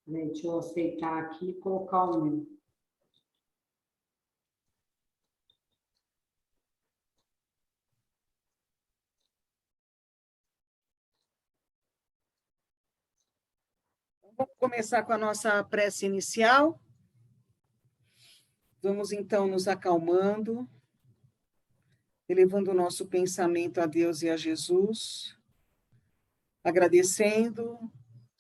Deixa eu aceitar aqui e colocar o meu. Vamos começar com a nossa prece inicial. Vamos, então, nos acalmando, elevando o nosso pensamento a Deus e a Jesus, agradecendo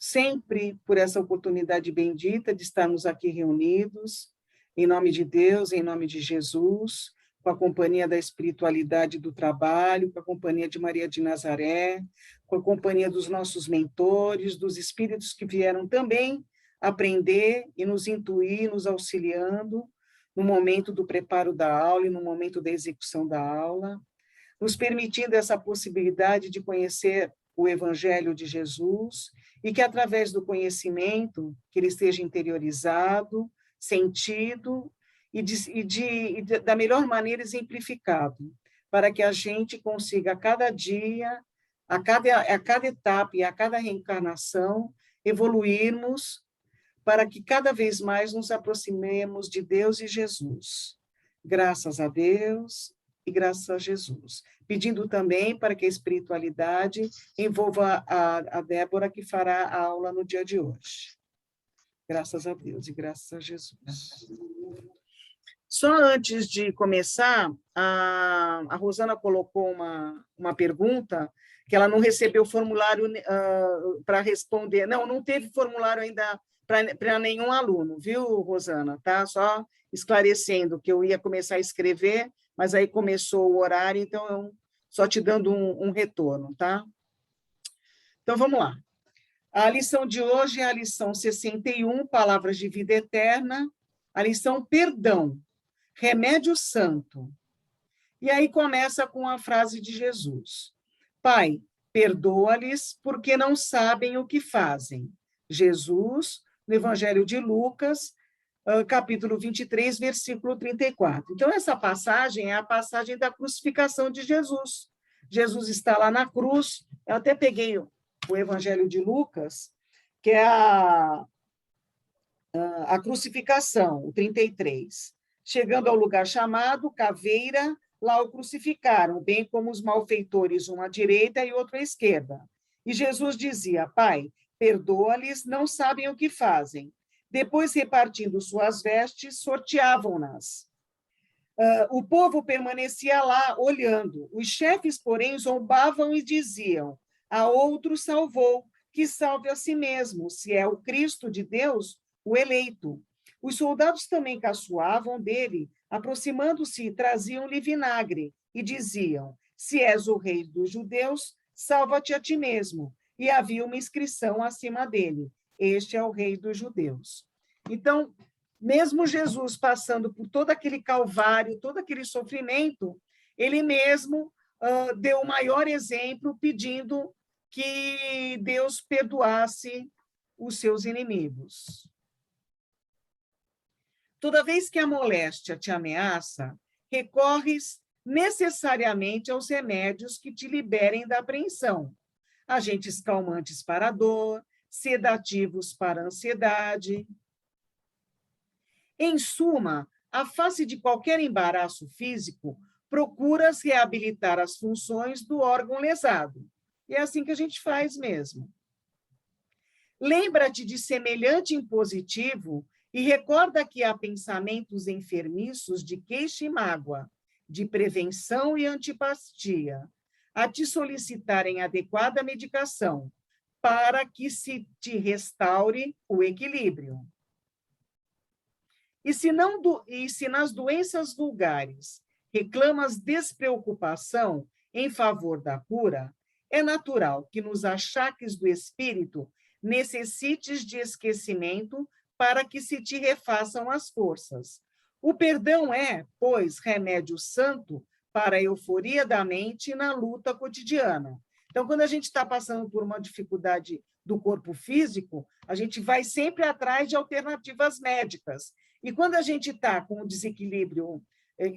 sempre por essa oportunidade bendita de estarmos aqui reunidos, em nome de Deus, em nome de Jesus, com a companhia da espiritualidade do trabalho, com a companhia de Maria de Nazaré, com a companhia dos nossos mentores, dos espíritos que vieram também aprender e nos intuir, nos auxiliando no momento do preparo da aula e no momento da execução da aula, nos permitindo essa possibilidade de conhecer o Evangelho de Jesus e que, através do conhecimento, que ele esteja interiorizado, sentido da melhor maneira exemplificado, para que a gente consiga, a cada dia, a cada etapa e a cada reencarnação, evoluirmos para que cada vez mais nos aproximemos de Deus e Jesus. Graças a Deus e graças a Jesus. Pedindo também para que a espiritualidade envolva a Débora, que fará a aula no dia de hoje. Graças a Deus e graças a Jesus. Só antes de começar, a Rosana colocou uma pergunta, que ela não recebeu formulário para responder. Não teve formulário ainda para nenhum aluno, viu, Rosana? Tá? Só esclarecendo que eu ia começar a escrever, mas aí começou o horário, então eu só te dando um retorno, tá? Então, vamos lá. A lição de hoje é a lição 61, Palavras de Vida Eterna, a lição Perdão, Remédio Santo. E aí começa com a frase de Jesus. Pai, perdoa-lhes porque não sabem o que fazem. Jesus, no Evangelho de Lucas, capítulo 23, versículo 34. Então, essa passagem é a passagem da crucificação de Jesus. Jesus está lá na cruz. Eu até peguei o Evangelho de Lucas, que é a crucificação, o 33. Chegando ao lugar chamado Caveira, lá o crucificaram, bem como os malfeitores, um à direita e outro à esquerda. E Jesus dizia, Pai, perdoa-lhes, não sabem o que fazem. Depois, repartindo suas vestes, sorteavam-nas. O povo permanecia lá, olhando. Os chefes, porém, zombavam e diziam, a outro salvou, que salve a si mesmo, se é o Cristo de Deus, o eleito. Os soldados também caçoavam dele, aproximando-se, traziam-lhe vinagre e diziam, se és o rei dos judeus, salva-te a ti mesmo. E havia uma inscrição acima dele, este é o rei dos judeus. Então, mesmo Jesus passando por todo aquele calvário, todo aquele sofrimento, ele mesmo deu o maior exemplo pedindo que Deus perdoasse os seus inimigos. Toda vez que a moléstia te ameaça, recorres necessariamente aos remédios que te liberem da apreensão. Agentes calmantes para a dor, sedativos para a ansiedade. Em suma, a face de qualquer embaraço físico, procuras reabilitar as funções do órgão lesado. E é assim que a gente faz mesmo. Lembra-te de semelhante impositivo e recorda que há pensamentos enfermiços de queixa e mágoa, de prevenção e antipatia, a te solicitarem adequada medicação, para que se te restaure o equilíbrio. E se nas doenças vulgares reclamas despreocupação em favor da cura, é natural que nos achaques do espírito necessites de esquecimento para que se te refaçam as forças. O perdão é, pois, remédio santo para a euforia da mente na luta cotidiana. Então, quando a gente está passando por uma dificuldade do corpo físico, a gente vai sempre atrás de alternativas médicas. E quando a gente está com um desequilíbrio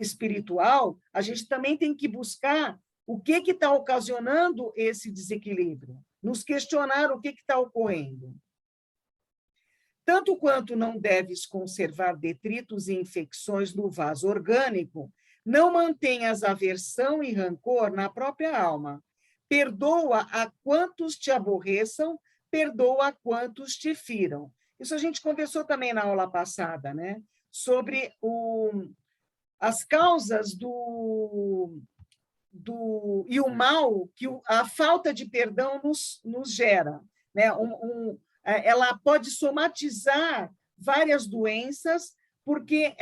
espiritual, a gente também tem que buscar o que está ocasionando esse desequilíbrio, nos questionar o que está ocorrendo. Tanto quanto não deves conservar detritos e infecções no vaso orgânico, não mantenhas aversão e rancor na própria alma. Perdoa a quantos te aborreçam, perdoa a quantos te firam. Isso a gente conversou também na aula passada, né? Sobre as causas e o mal que a falta de perdão nos gera, né? Ela pode somatizar várias doenças, porque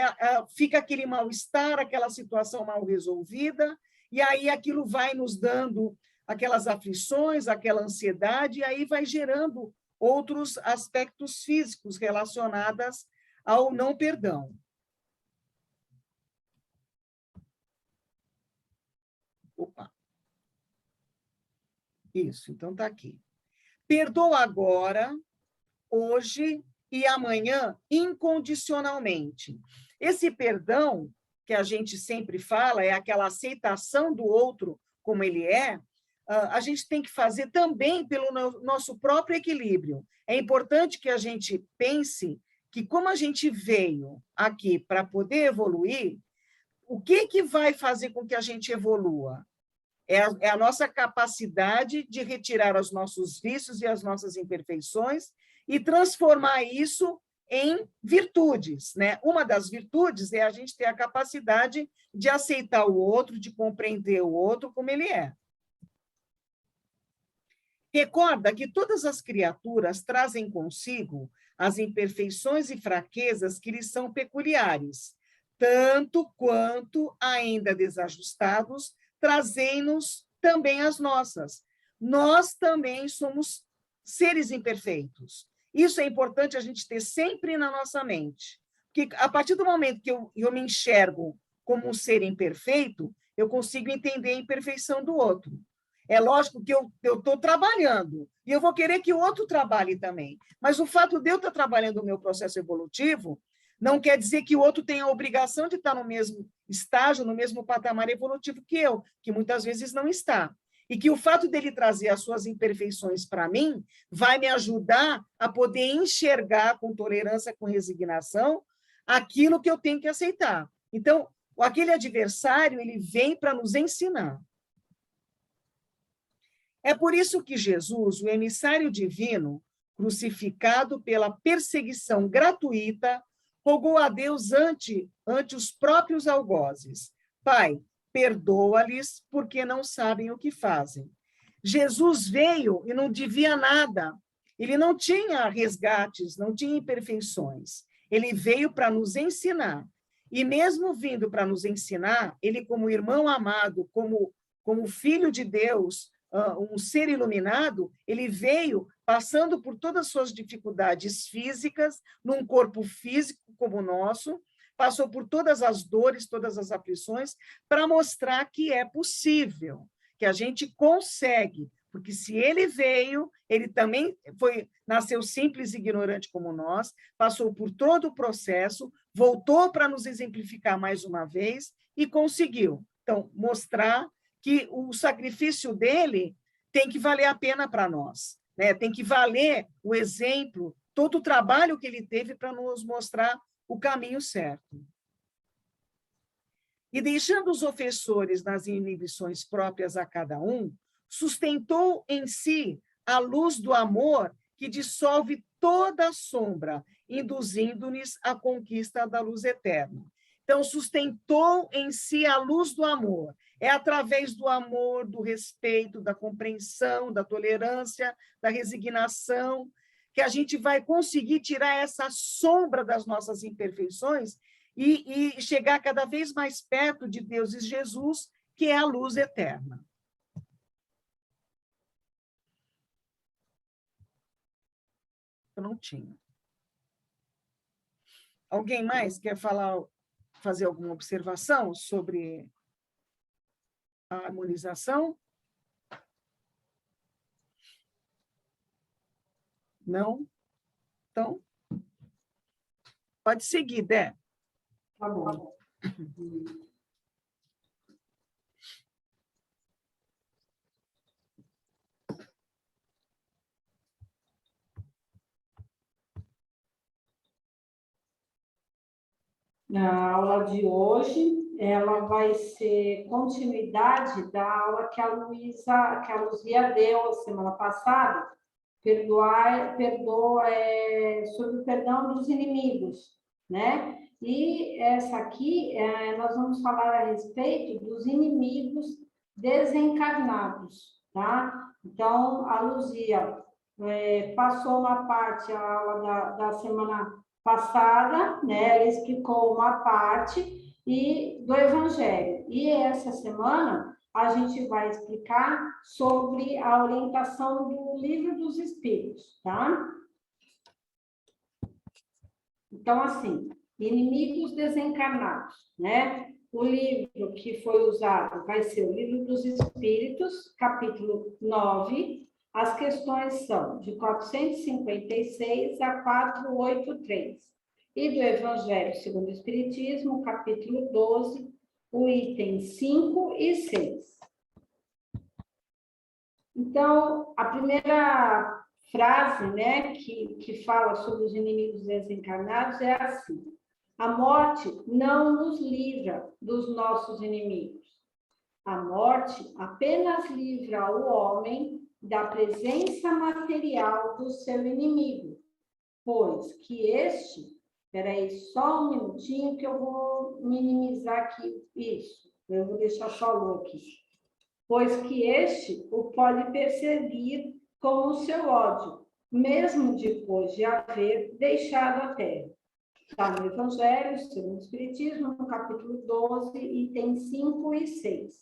fica aquele mal-estar, aquela situação mal resolvida, e aí aquilo vai nos dando aquelas aflições, aquela ansiedade, e aí vai gerando outros aspectos físicos relacionados ao não perdão. Opa. Isso, então está aqui. Perdoa agora, hoje e amanhã, incondicionalmente. Esse perdão, que a gente sempre fala, é aquela aceitação do outro como ele é, a gente tem que fazer também pelo nosso próprio equilíbrio. É importante que a gente pense que, como a gente veio aqui para poder evoluir, o que vai fazer com que a gente evolua? É a nossa capacidade de retirar os nossos vícios e as nossas imperfeições e transformar isso em virtudes, né? Uma das virtudes é a gente ter a capacidade de aceitar o outro, de compreender o outro como ele é. Recorda que todas as criaturas trazem consigo as imperfeições e fraquezas que lhes são peculiares, tanto quanto, ainda desajustados, trazem-nos também as nossas. Nós também somos seres imperfeitos. Isso é importante a gente ter sempre na nossa mente. Porque a partir do momento que eu me enxergo como um ser imperfeito, eu consigo entender a imperfeição do outro. É lógico que eu estou trabalhando e eu vou querer que o outro trabalhe também. Mas o fato de eu estar trabalhando o meu processo evolutivo não quer dizer que o outro tenha a obrigação de estar no mesmo estágio, no mesmo patamar evolutivo que eu, que muitas vezes não está. E que o fato dele trazer as suas imperfeições para mim vai me ajudar a poder enxergar com tolerância, com resignação, aquilo que eu tenho que aceitar. Então, aquele adversário, ele vem para nos ensinar. É por isso que Jesus, o emissário divino, crucificado pela perseguição gratuita, rogou a Deus ante os próprios algozes: Pai, perdoa-lhes, porque não sabem o que fazem. Jesus veio e não devia nada. Ele não tinha resgates, não tinha imperfeições. Ele veio para nos ensinar. E mesmo vindo para nos ensinar, ele, como irmão amado, como filho de Deus, um ser iluminado, ele veio passando por todas as suas dificuldades físicas, num corpo físico como o nosso, passou por todas as dores, todas as aflições, para mostrar que é possível, que a gente consegue, porque se ele veio, ele também nasceu simples e ignorante como nós, passou por todo o processo, voltou para nos exemplificar mais uma vez e conseguiu. Então, mostrar que o sacrifício dele tem que valer a pena para nós, né? Tem que valer o exemplo, todo o trabalho que ele teve para nos mostrar o caminho certo. E deixando os ofensores nas inibições próprias a cada um, sustentou em si a luz do amor que dissolve toda a sombra, induzindo-lhes a conquista da luz eterna. Então, sustentou em si a luz do amor. É através do amor, do respeito, da compreensão, da tolerância, da resignação, que a gente vai conseguir tirar essa sombra das nossas imperfeições e chegar cada vez mais perto de Deus e Jesus, que é a luz eterna. Prontinho. Alguém mais quer fazer alguma observação sobre a harmonização? Não? Então, pode seguir, Dé. Tá bom. A aula de hoje, ela vai ser continuidade da aula que a Luzia deu a semana passada, sobre o perdão dos inimigos, né? E essa aqui, nós vamos falar a respeito dos inimigos desencarnados, tá? Então, a Luzia passou uma parte, a aula da semana passada, né? Ela explicou uma parte do Evangelho. E essa semana a gente vai explicar sobre a orientação do Livro dos Espíritos, tá? Então, assim, inimigos desencarnados, né? O livro que foi usado vai ser o Livro dos Espíritos, capítulo 9. As questões são de 456 a 483. E do Evangelho segundo o Espiritismo, capítulo 12, o item 5 e 6. Então, a primeira frase, né, que fala sobre os inimigos desencarnados é assim: a morte não nos livra dos nossos inimigos. A morte apenas livra o homem da presença material do seu inimigo, pois que este... Espera aí, só um minutinho que eu vou minimizar aqui isso. Eu vou deixar só o aqui. Pois que este o pode perseguir com o seu ódio, mesmo depois de haver deixado a terra. Está no Evangelho, segundo o Espiritismo, no capítulo 12, item 5 e 6.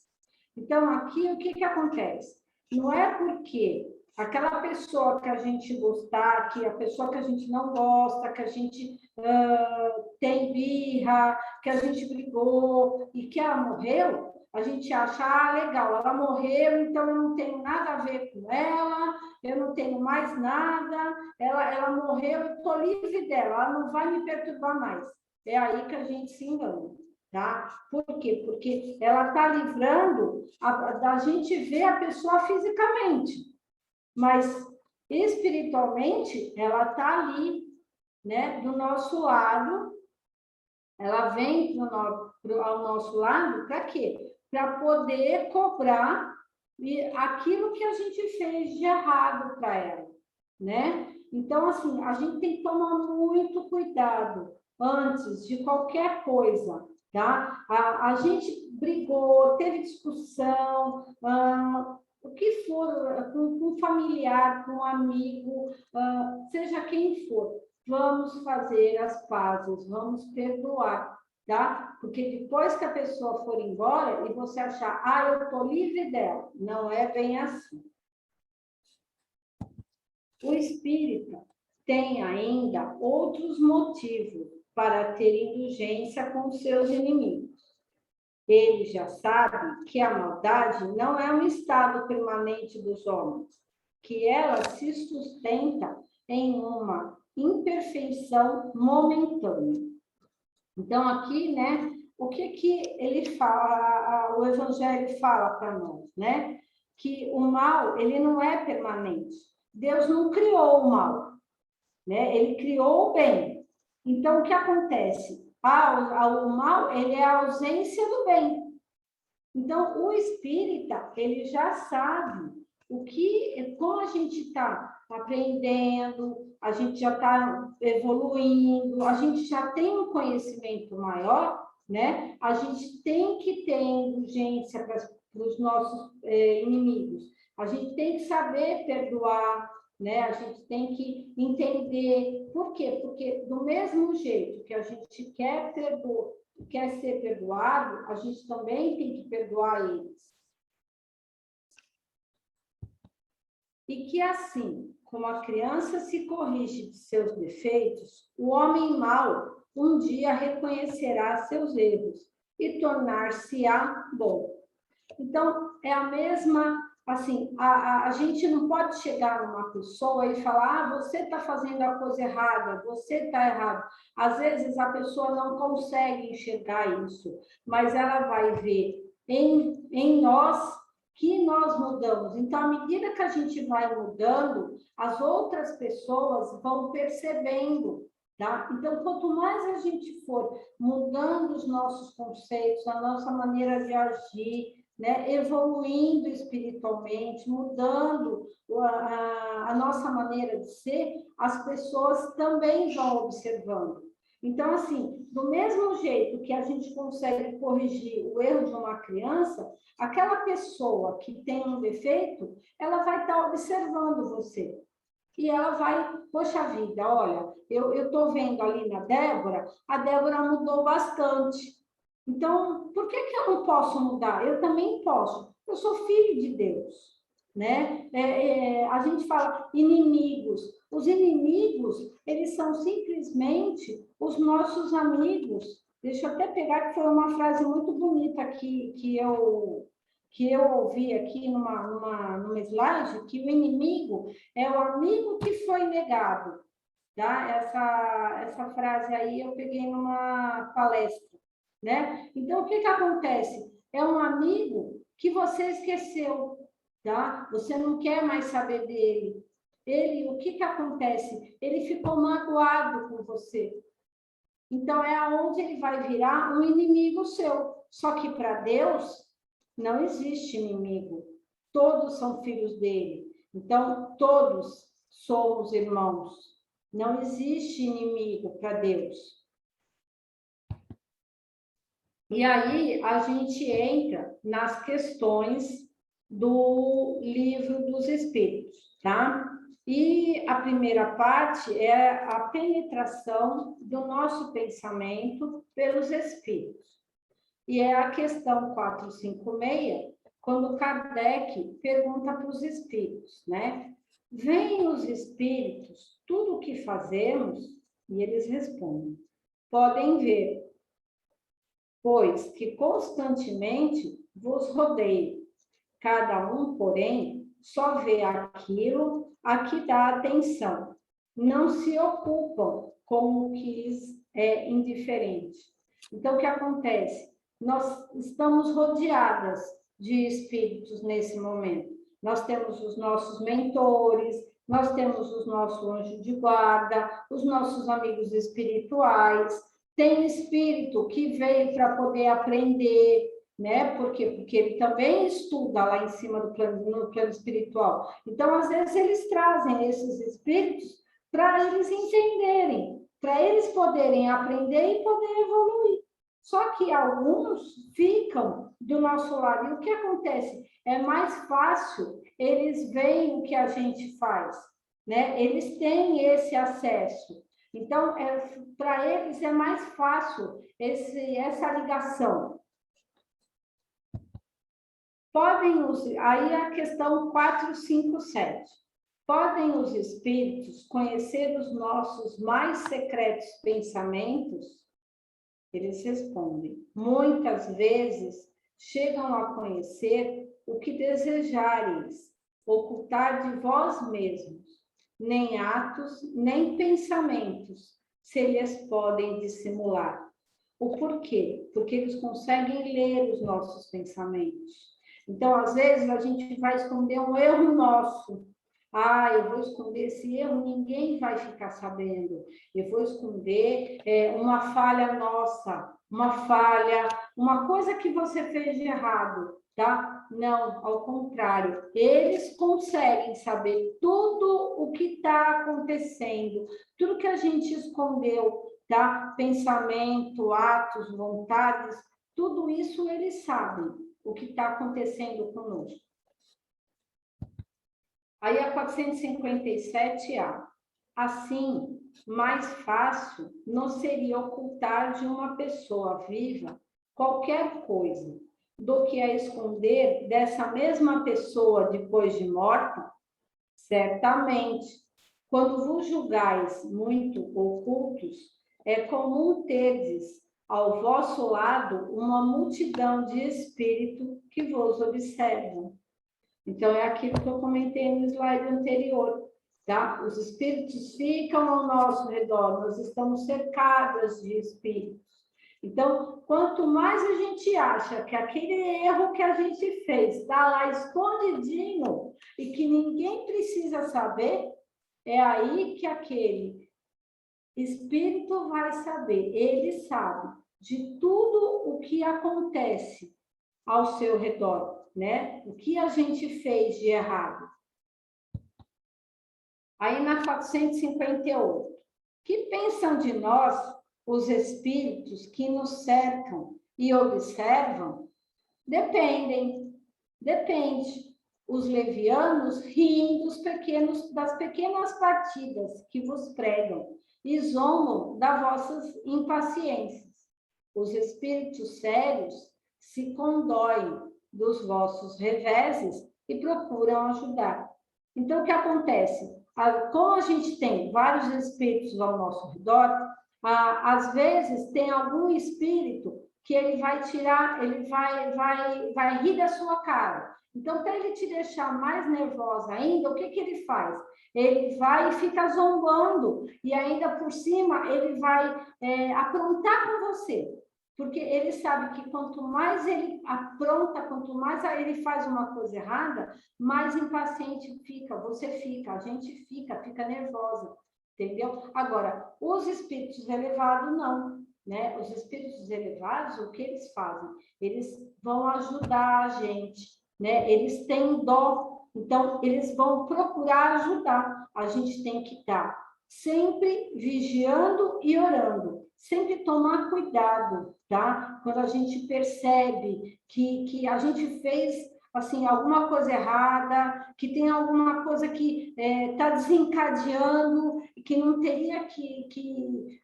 Então, aqui, o que acontece? Não é porque aquela pessoa que a gente gostar, que a pessoa que a gente não gosta, que a gente tem birra, que a gente brigou e que ela morreu, a gente acha, legal, ela morreu, então eu não tenho nada a ver com ela, eu não tenho mais nada, ela morreu, eu estou livre dela, ela não vai me perturbar mais. É aí que a gente se engana, tá? Por quê? Porque ela está livrando da gente ver a pessoa fisicamente, mas espiritualmente ela está ali, né, do nosso lado, ela vem ao nosso lado para quê? Para poder cobrar aquilo que a gente fez de errado para ela, né? Então, assim, a gente tem que tomar muito cuidado antes de qualquer coisa, tá? A gente brigou, teve discussão, o que for, com um familiar, com um amigo, seja quem for, vamos fazer as pazes, vamos perdoar, tá? Porque depois que a pessoa for embora e você achar, eu estou livre dela, não é bem assim. O espírita tem ainda outros motivos para ter indulgência com seus inimigos. Ele já sabe que a maldade não é um estado permanente dos homens, que ela se sustenta em uma imperfeição momentânea. Então, aqui, né, o que ele fala, o Evangelho fala para nós, né? Que o mal, ele não é permanente. Deus não criou o mal, né? Ele criou o bem. Então, o que acontece? O mal, ele é a ausência do bem. Então, o espírita, ele já sabe como a gente está aprendendo, a gente já está evoluindo, a gente já tem um conhecimento maior, né? A gente tem que ter indulgência para os nossos inimigos. A gente tem que saber perdoar, né? A gente tem que entender. Por quê? Porque do mesmo jeito que a gente quer ser perdoado, a gente também tem que perdoar eles. E que assim, como a criança se corrige de seus defeitos, o homem mau um dia reconhecerá seus erros e tornar-se-á bom. Então, é a mesma, assim, a gente não pode chegar numa pessoa e falar, você está fazendo a coisa errada, você está errado. Às vezes a pessoa não consegue enxergar isso, mas ela vai ver em nós que nós mudamos. Então, à medida que a gente vai mudando, as outras pessoas vão percebendo tá? Então, quanto mais a gente for mudando os nossos conceitos, a nossa maneira de agir, né, evoluindo espiritualmente, mudando a nossa maneira de ser, as pessoas também vão observando. Então, assim, do mesmo jeito que a gente consegue corrigir o erro de uma criança, aquela pessoa que tem um defeito, ela vai estar observando você. E ela vai, poxa vida, olha, eu estou vendo ali na Débora, a Débora mudou bastante. Então, por que eu não posso mudar? Eu também posso. Eu sou filho de Deus, né? A gente fala inimigos. Os inimigos, eles são simplesmente os nossos amigos. Deixa eu até pegar, que foi uma frase muito bonita aqui que eu ouvi aqui numa slide, que o inimigo é o amigo que foi negado. Tá? Essa frase aí eu peguei numa palestra, né? Então, o que acontece? É um amigo que você esqueceu, tá? Você não quer mais saber dele. Ele, o que acontece? Ele ficou magoado com você. Então, é aonde ele vai virar um inimigo seu. Só que para Deus não existe inimigo. Todos são filhos dele. Então, todos somos irmãos. Não existe inimigo para Deus. E aí a gente entra nas questões do Livro dos Espíritos, tá? E a primeira parte é a penetração do nosso pensamento pelos espíritos. E é a questão 456, quando Kardec pergunta para os espíritos, né? Veem os espíritos tudo o que fazemos? E eles respondem, podem ver, pois que constantemente vos rodeio. Cada um, porém, só vê aquilo a que dá atenção. Não se ocupam com o que lhes é indiferente. Então, o que acontece? Nós estamos rodeadas de espíritos nesse momento. Nós temos os nossos mentores, nós temos os nossos anjos de guarda, os nossos amigos espirituais. Tem espírito que veio para poder aprender, né? Porque ele também estuda lá em cima no plano espiritual. Então, às vezes, eles trazem esses espíritos para eles entenderem, para eles poderem aprender e poder evoluir. Só que alguns ficam do nosso lado. E o que acontece? É mais fácil, eles veem o que a gente faz, né? Eles têm esse acesso. Então, para eles é mais fácil essa ligação. Aí a questão 457. Podem os espíritos conhecer os nossos mais secretos pensamentos? Eles respondem, muitas vezes chegam a conhecer o que desejareis, ocultar de vós mesmos, nem atos, nem pensamentos se lhes podem dissimular. O porquê? Porque eles conseguem ler os nossos pensamentos. Então, às vezes, a gente vai esconder um erro nosso. Eu vou esconder esse erro, ninguém vai ficar sabendo. Eu vou esconder uma falha nossa, uma coisa que você fez de errado, tá? Não, ao contrário. Eles conseguem saber tudo o que está acontecendo, tudo que a gente escondeu, tá? Pensamento, atos, vontades, tudo isso eles sabem o que está acontecendo conosco. Aí a 457A. Assim, mais fácil não seria ocultar de uma pessoa viva qualquer coisa do que a esconder dessa mesma pessoa depois de morta? Certamente, quando vos julgais muito ocultos, é comum terdes ao vosso lado uma multidão de espíritos que vos observam. Então, é aquilo que eu comentei no slide anterior, tá? Os espíritos ficam ao nosso redor, nós estamos cercadas de espíritos. Então, quanto mais a gente acha que aquele erro que a gente fez está lá escondidinho e que ninguém precisa saber, é aí que aquele Espírito vai saber, ele sabe de tudo o que acontece ao seu redor, né? O que a gente fez de errado. Aí na 458, que pensam de nós os espíritos que nos cercam e observam? Depende. Os levianos riem das pequenas partidas que vos pregam e zombam das vossas impaciências. Os espíritos sérios se condoem dos vossos reveses e procuram ajudar. Então, o que acontece? Como a gente tem vários espíritos ao nosso redor, às vezes tem algum espírito que ele vai tirar, ele vai rir da sua cara. Então, para ele te deixar mais nervosa ainda, o que ele faz? Ele vai e fica zombando, e ainda por cima ele vai aprontar com você. Porque ele sabe que quanto mais ele apronta, quanto mais ele faz uma coisa errada, mais impaciente fica, você fica, a gente fica nervosa, entendeu? Agora, os espíritos elevados, não, né? Os espíritos elevados, o que eles fazem? Eles vão ajudar a gente, né? Eles têm dó, então eles vão procurar ajudar. A gente tem que estar sempre vigiando e orando, sempre tomar cuidado, tá? Quando a gente percebe que a gente fez assim alguma coisa errada, que tem alguma coisa que está desencadeando, que não teria que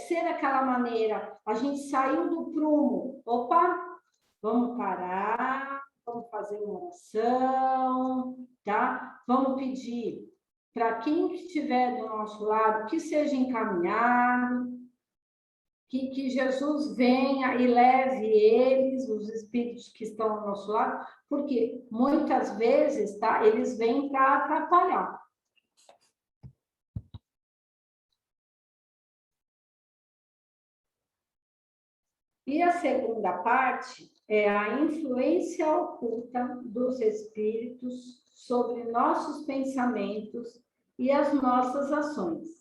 ser daquela maneira. A gente saiu do prumo. Opa, vamos parar, vamos fazer uma oração, tá? Vamos pedir para quem estiver do nosso lado que seja encaminhado, que Jesus venha e leve eles, os espíritos que estão ao nosso lado, porque muitas vezes, tá, eles vêm para atrapalhar. E a segunda parte é a influência oculta dos espíritos sobre nossos pensamentos e as nossas ações.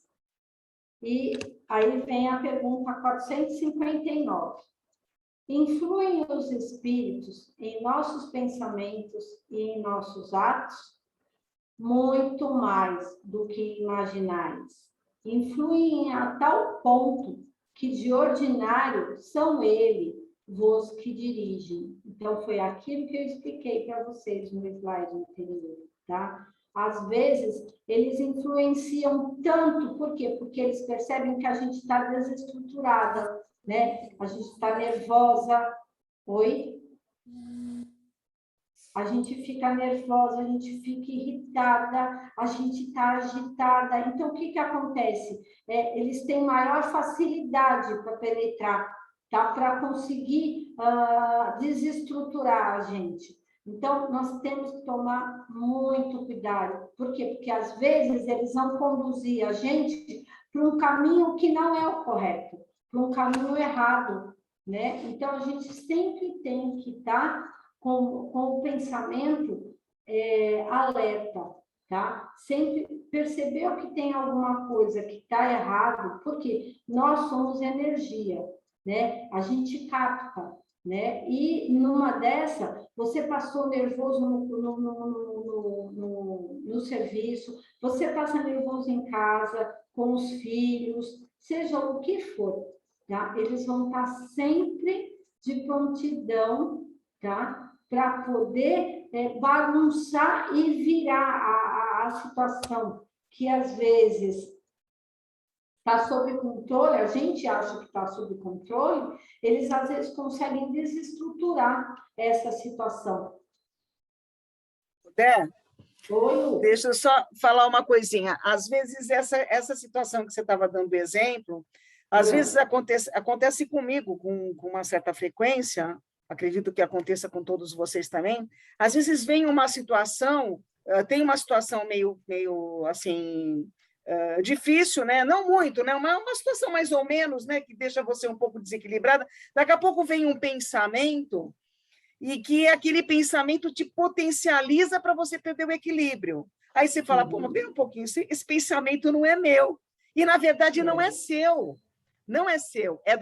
E aí vem a pergunta 459. Influem os espíritos em nossos pensamentos e em nossos atos? Muito mais do que imaginais. Influem a tal ponto que, de ordinário, são eles vos que dirigem. Então, foi aquilo que eu expliquei para vocês no slide anterior, tá? Às vezes, eles influenciam tanto, por quê? Porque eles percebem que a gente está desestruturada, né? A gente está nervosa. Oi? A gente fica nervosa, a gente fica irritada, a gente está agitada. Então, o que acontece? Eles têm maior facilidade para penetrar, tá? Para conseguir desestruturar a gente. Então, nós temos que tomar muito cuidado. Por quê? Porque, às vezes, eles vão conduzir a gente para um caminho que não é o correto, para um caminho errado, né? Então, a gente sempre tem que estar com o pensamento alerta, tá? Sempre percebeu que tem alguma coisa que está errado, porque nós somos energia, né? A gente capta, né? E numa dessa, você passou nervoso no serviço, você passa nervoso em casa, com os filhos, seja o que for, tá? Eles vão estar sempre de prontidão, tá? Para poder bagunçar e virar a situação que, às vezes, está sob controle, a gente acha que está sob controle, eles, às vezes, conseguem desestruturar essa situação. Deixa eu só falar uma coisinha. Às vezes, essa situação que você estava dando exemplo, às vezes acontece comigo com uma certa frequência, acredito que aconteça com todos vocês também. Às vezes vem uma situação, tem uma situação meio assim, difícil, né? Não muito, né? Uma situação mais ou menos, né? Que deixa você um pouco desequilibrada. Daqui a pouco vem um pensamento e que aquele pensamento te potencializa para você perder o equilíbrio. Aí você fala, pô, mas pera um pouquinho, esse pensamento não é meu. E, na verdade, não é seu. Não é seu. É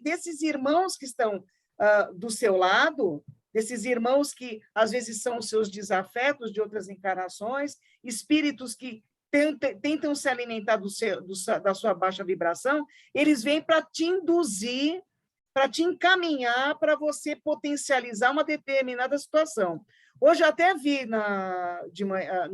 desses irmãos que estão do seu lado, desses irmãos que, às vezes, são os seus desafetos de outras encarnações, espíritos que tentam se alimentar da sua baixa vibração, eles vêm para te induzir, para te encaminhar para você potencializar uma determinada situação. Hoje eu até vi na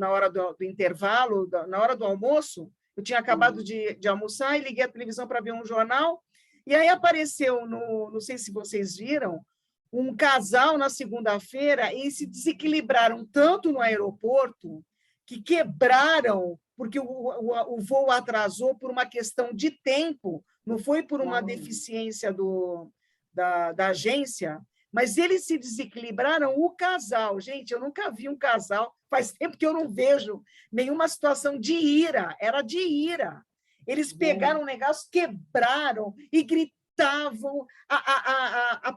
hora do intervalo, na hora do almoço, eu tinha acabado de almoçar e liguei a televisão para ver um jornal, e aí apareceu, não sei se vocês viram, um casal na segunda-feira e se desequilibraram tanto no aeroporto que quebraram, porque o voo atrasou por uma questão de tempo, não foi por uma deficiência da agência, mas eles se desequilibraram, o casal. Gente, eu nunca vi um casal, faz tempo que eu não vejo nenhuma situação de ira, era de ira. Eles pegaram um negócio, quebraram e gritavam.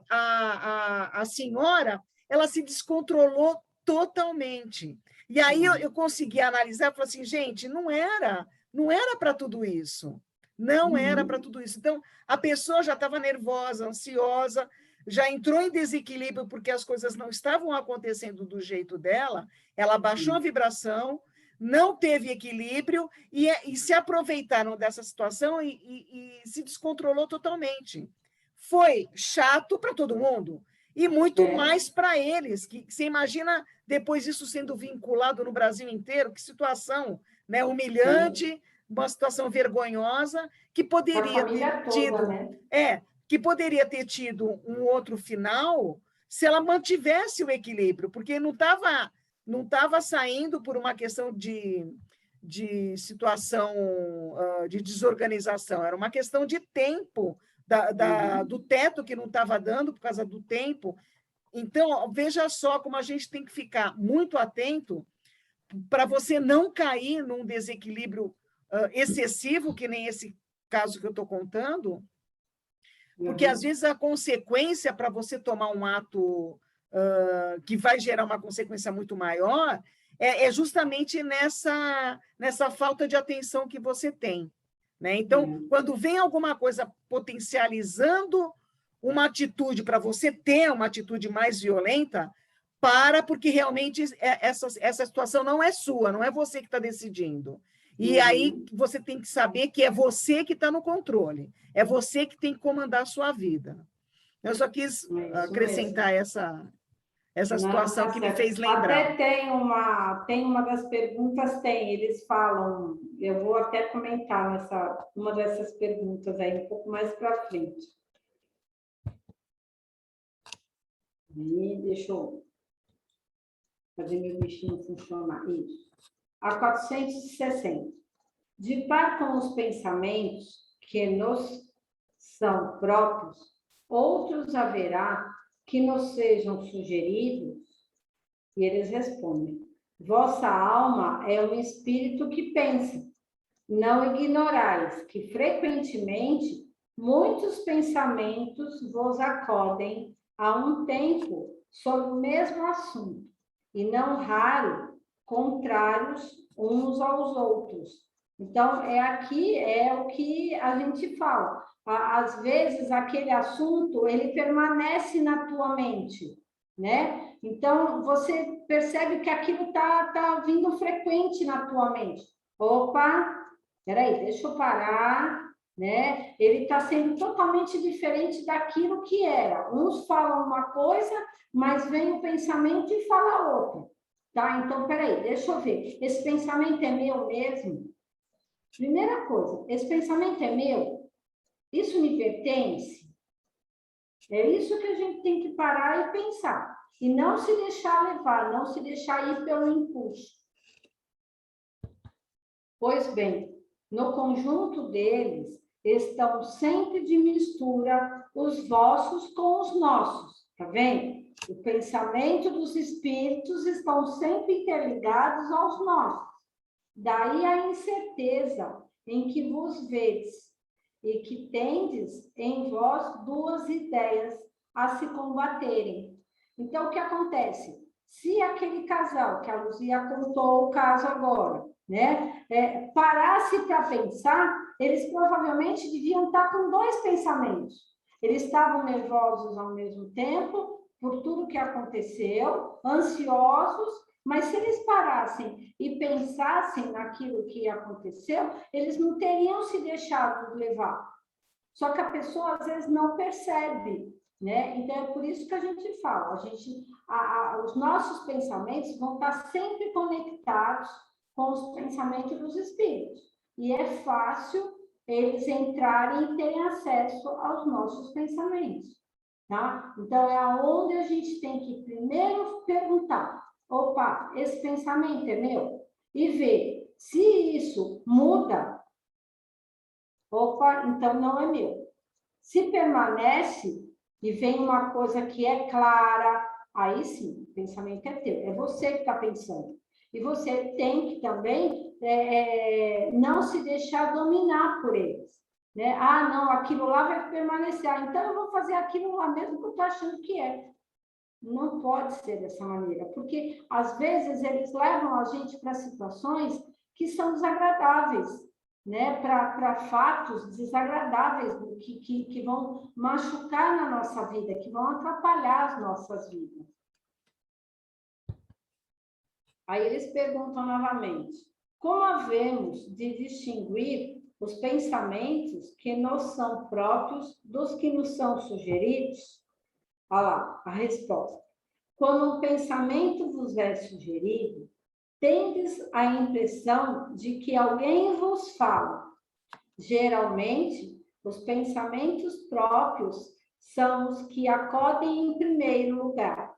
A senhora, ela se descontrolou totalmente. E aí eu consegui analisar e falei assim, gente, não era para tudo isso. Não era para tudo isso. Então, a pessoa já estava nervosa, ansiosa, já entrou em desequilíbrio porque as coisas não estavam acontecendo do jeito dela, ela baixou a vibração, não teve equilíbrio e se aproveitaram dessa situação e se descontrolou totalmente. Foi chato para todo mundo e muito mais para eles, que você imagina depois isso sendo vinculado no Brasil inteiro, que situação, né, humilhante, uma situação vergonhosa, que poderia ter tido... Né? Que poderia ter tido um outro final se ela mantivesse o equilíbrio, porque não estava saindo por uma questão de situação de desorganização, era uma questão de tempo, do teto que não estava dando por causa do tempo. Então, veja só como a gente tem que ficar muito atento para você não cair num desequilíbrio excessivo, que nem esse caso que eu estou contando, porque, às vezes, a consequência para você tomar um ato que vai gerar uma consequência muito maior é justamente nessa falta de atenção que você tem. Né? Então, quando vem alguma coisa potencializando uma atitude para você ter uma atitude mais violenta, porque realmente essa situação não é sua, não é você que está decidindo. E aí você tem que saber que é você que está no controle, é você que tem que comandar a sua vida. Eu só quis acrescentar essa situação que me fez lembrar. Até tem uma das perguntas, eles falam, eu vou até comentar uma dessas perguntas aí um pouco mais para frente. E deixa eu fazer meu bichinho funcionar. Isso. A 460. De par com os pensamentos que nos são próprios, outros haverá que nos sejam sugeridos? E eles respondem: vossa alma é um espírito que pensa. Não ignorais que, frequentemente, muitos pensamentos vos acodem a um tempo sobre o mesmo assunto, e não raro contrários uns aos outros. Então, aqui é o que a gente fala. Às vezes, aquele assunto, ele permanece na tua mente, né? Então, você percebe que aquilo tá vindo frequente na tua mente. Opa, peraí, deixa eu parar, né? Ele está sendo totalmente diferente daquilo que era. Uns falam uma coisa, mas vem o pensamento e fala outra. Tá? Então, peraí, deixa eu ver. Esse pensamento é meu mesmo? Primeira coisa, esse pensamento é meu? Isso me pertence? É isso que a gente tem que parar e pensar. E não se deixar levar, não se deixar ir pelo impulso. Pois bem, no conjunto deles estão sempre de mistura os vossos com os nossos, tá vendo? O pensamento dos espíritos estão sempre interligados aos nossos. Daí a incerteza em que vos vedes e que tendes em vós duas ideias a se combaterem. Então, o que acontece? Se aquele casal, que a Luzia contou o caso agora, né? Parasse para pensar, eles provavelmente deviam estar com dois pensamentos. Eles estavam nervosos ao mesmo tempo, por tudo que aconteceu, ansiosos, mas se eles parassem e pensassem naquilo que aconteceu, eles não teriam se deixado levar. Só que a pessoa, às vezes, não percebe, né? Então, é por isso que a gente fala, os nossos pensamentos vão estar sempre conectados com os pensamentos dos espíritos. E é fácil eles entrarem e terem acesso aos nossos pensamentos, tá? Então, é aonde a gente tem que primeiro perguntar, opa, esse pensamento é meu? E ver se isso muda, opa, então não é meu. Se permanece e vem uma coisa que é clara, aí sim, o pensamento é teu, é você que está pensando. E você tem que também não se deixar dominar por eles. Né? Ah, não, aquilo lá vai permanecer. Ah, então eu vou fazer aquilo lá mesmo que eu estou achando que é. Não pode ser dessa maneira, porque às vezes eles levam a gente para situações que são desagradáveis, né? Para fatos desagradáveis que vão machucar na nossa vida, que vão atrapalhar as nossas vidas. Aí eles perguntam novamente: como havemos de distinguir os pensamentos que nos são próprios dos que nos são sugeridos? Olha lá, a resposta. Quando um pensamento vos é sugerido, tendes a impressão de que alguém vos fala. Geralmente, os pensamentos próprios são os que acodem em primeiro lugar.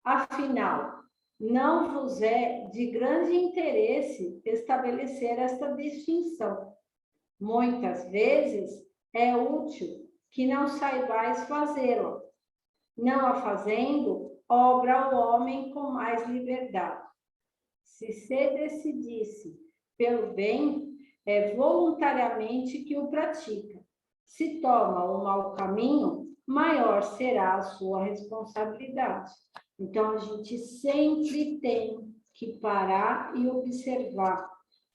Afinal, não vos é de grande interesse estabelecer esta distinção. Muitas vezes é útil que não saibais fazê-la. Não a fazendo, obra o homem com mais liberdade. Se decidisse pelo bem, é voluntariamente que o pratica. Se toma o mau caminho, maior será a sua responsabilidade. Então, a gente sempre tem que parar e observar,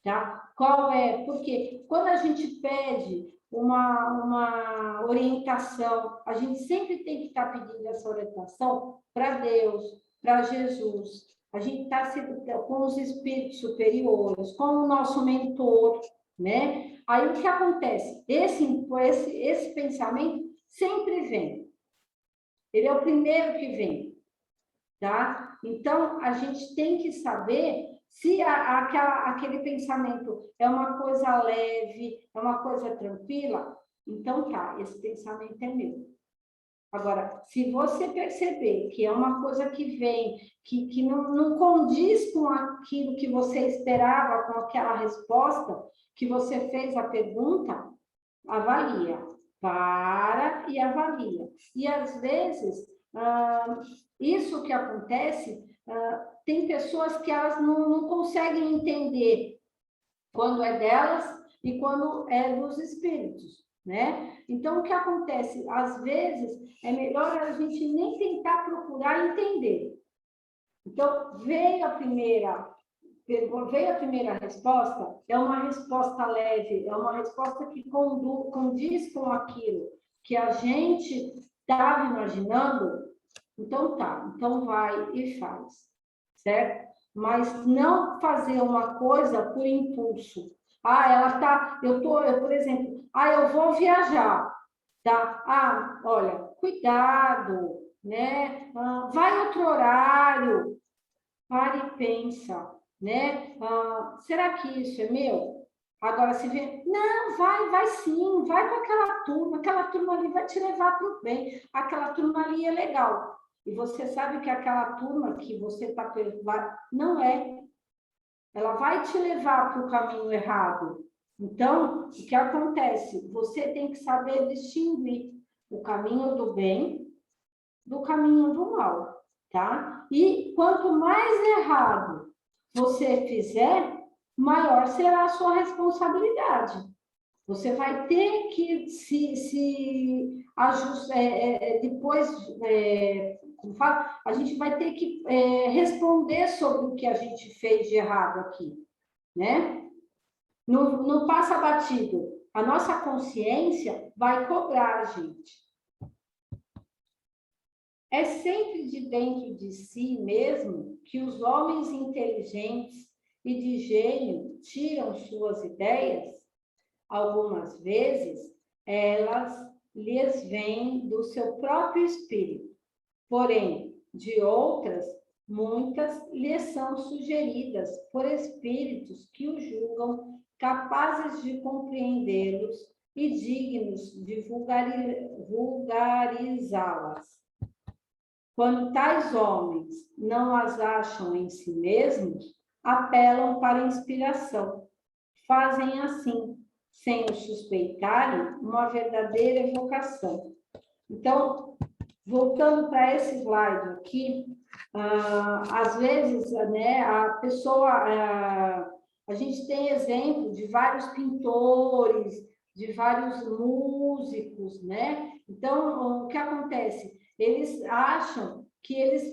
tá? Qual é? Porque quando a gente pede uma orientação, a gente sempre tem que estar pedindo essa orientação para Deus, para Jesus. A gente está com os espíritos superiores, com o nosso mentor, né? Aí o que acontece? Esse pensamento sempre vem. Ele é o primeiro que vem, tá? Então, a gente tem que saber se aquele pensamento é uma coisa leve, é uma coisa tranquila, então tá, esse pensamento é meu. Agora, se você perceber que é uma coisa que vem, que não condiz com aquilo que você esperava, com aquela resposta que você fez a pergunta, avalia. Para e avalia. E, às vezes, isso que acontece, tem pessoas que elas não conseguem entender quando é delas e quando é dos espíritos, né? Então, o que acontece? Às vezes, é melhor a gente nem tentar procurar entender. Então, veio a primeira resposta, é uma resposta leve, é uma resposta que condiz com aquilo que a gente estava imaginando, então tá, então vai e faz, certo? Mas não fazer uma coisa por impulso. Por exemplo, eu vou viajar, tá? Olha, cuidado, né? Vai outro horário, para e pensa, né? Será que isso é meu? Agora, se vê, não, vai sim, vai com aquela turma ali vai te levar para o bem, aquela turma ali é legal. E você sabe que aquela turma que você está não é. Ela vai te levar para o caminho errado. Então, o que acontece? Você tem que saber distinguir o caminho do bem do caminho do mal, tá? E quanto mais errado você fizer, maior será a sua responsabilidade. Você vai ter que se ajustar, depois, como fala, a gente vai ter que responder sobre o que a gente fez de errado aqui. né? Não passa batido. A nossa consciência vai cobrar a gente. É sempre de dentro de si mesmo que os homens inteligentes e de gênio tiram suas ideias. Algumas vezes, elas lhes vêm do seu próprio espírito, porém, de outras, muitas lhes são sugeridas por espíritos que os julgam capazes de compreendê-los e dignos de vulgarizá-las. Quando tais homens não as acham em si mesmos, apelam para a inspiração. Fazem assim, sem o suspeitarem, uma verdadeira evocação. Então, voltando para esse slide aqui, às vezes, né, a pessoa, a gente tem exemplo de vários pintores, de vários músicos, né? Então, o que acontece? Eles acham que eles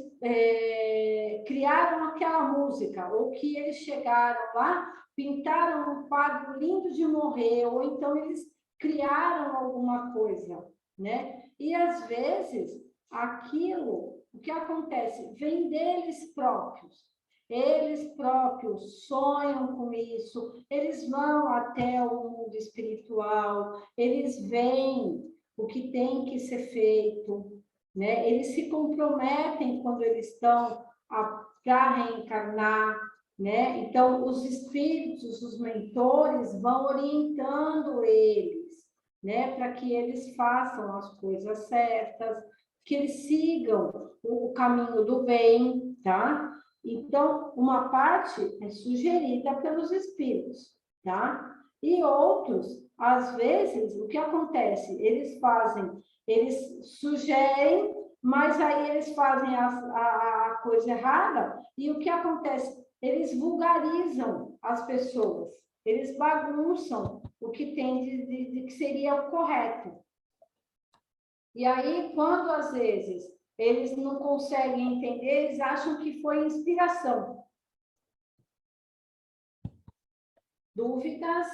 criaram aquela música, ou que eles chegaram lá, pintaram um quadro lindo de morrer, ou então eles criaram alguma coisa, né? E às vezes aquilo, o que acontece, vem deles próprios. Eles próprios sonham com isso, eles vão até o mundo espiritual, eles veem o que tem que ser feito, né? Eles se comprometem quando eles estão para reencarnar, né? Então, os espíritos, os mentores vão orientando eles, né? Para que eles façam as coisas certas, que eles sigam o caminho do bem, tá? Então, uma parte é sugerida pelos espíritos, tá? E outros, às vezes, o que acontece? Eles sugerem, mas aí eles fazem a coisa errada, e o que acontece? Eles vulgarizam as pessoas, eles bagunçam o que tem de que seria o correto. E aí, quando às vezes eles não conseguem entender, eles acham que foi inspiração. Dúvidas?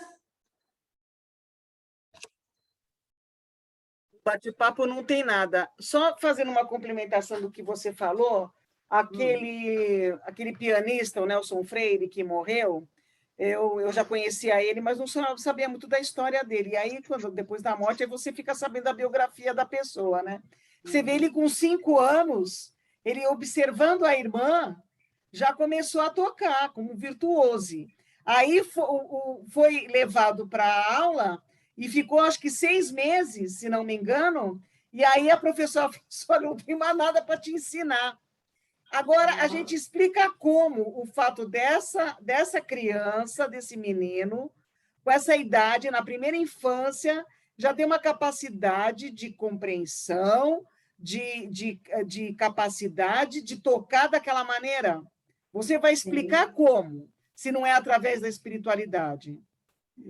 Bate-papo não tem nada. Só fazendo uma complementação do que você falou, aquele pianista, o Nelson Freire, que morreu, eu já conhecia ele, mas não sabia muito da história dele. E aí, depois da morte, aí você fica sabendo da biografia da pessoa, né? Você vê ele com 5 anos, ele observando a irmã, já começou a tocar como virtuose. Aí foi levado para a aula e ficou, acho que 6 meses, se não me engano, e aí a professora falou: não tem mais nada para te ensinar. Agora, a gente explica como o fato dessa criança, desse menino, com essa idade, na primeira infância, já tem uma capacidade de compreensão, de capacidade de tocar daquela maneira. Você vai explicar como, se não é através da espiritualidade?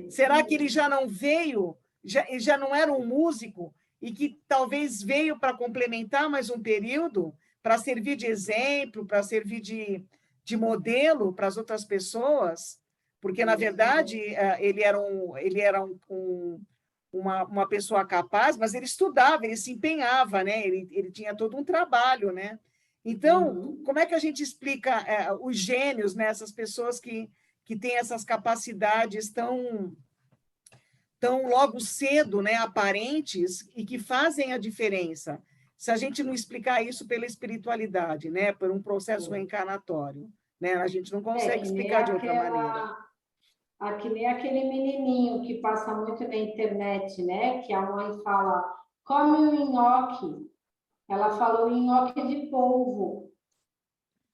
Será que ele já não veio, já não era um músico, e que talvez veio para complementar mais um período, para servir de exemplo, para servir de modelo para as outras pessoas? Porque, na verdade, ele era uma pessoa capaz, mas ele estudava, ele se empenhava, né? Ele tinha todo um trabalho, né? Então, como é que a gente explica os gênios, né? Essas pessoas que têm essas capacidades tão logo cedo, né, aparentes, e que fazem a diferença, se a gente não explicar isso pela espiritualidade, né, por um processo reencarnatório, né, a gente não consegue explicar de outra maneira. Que nem aquele menininho que passa muito na internet, né, que a mãe fala, come o nhoque. Ela falou nhoque de polvo.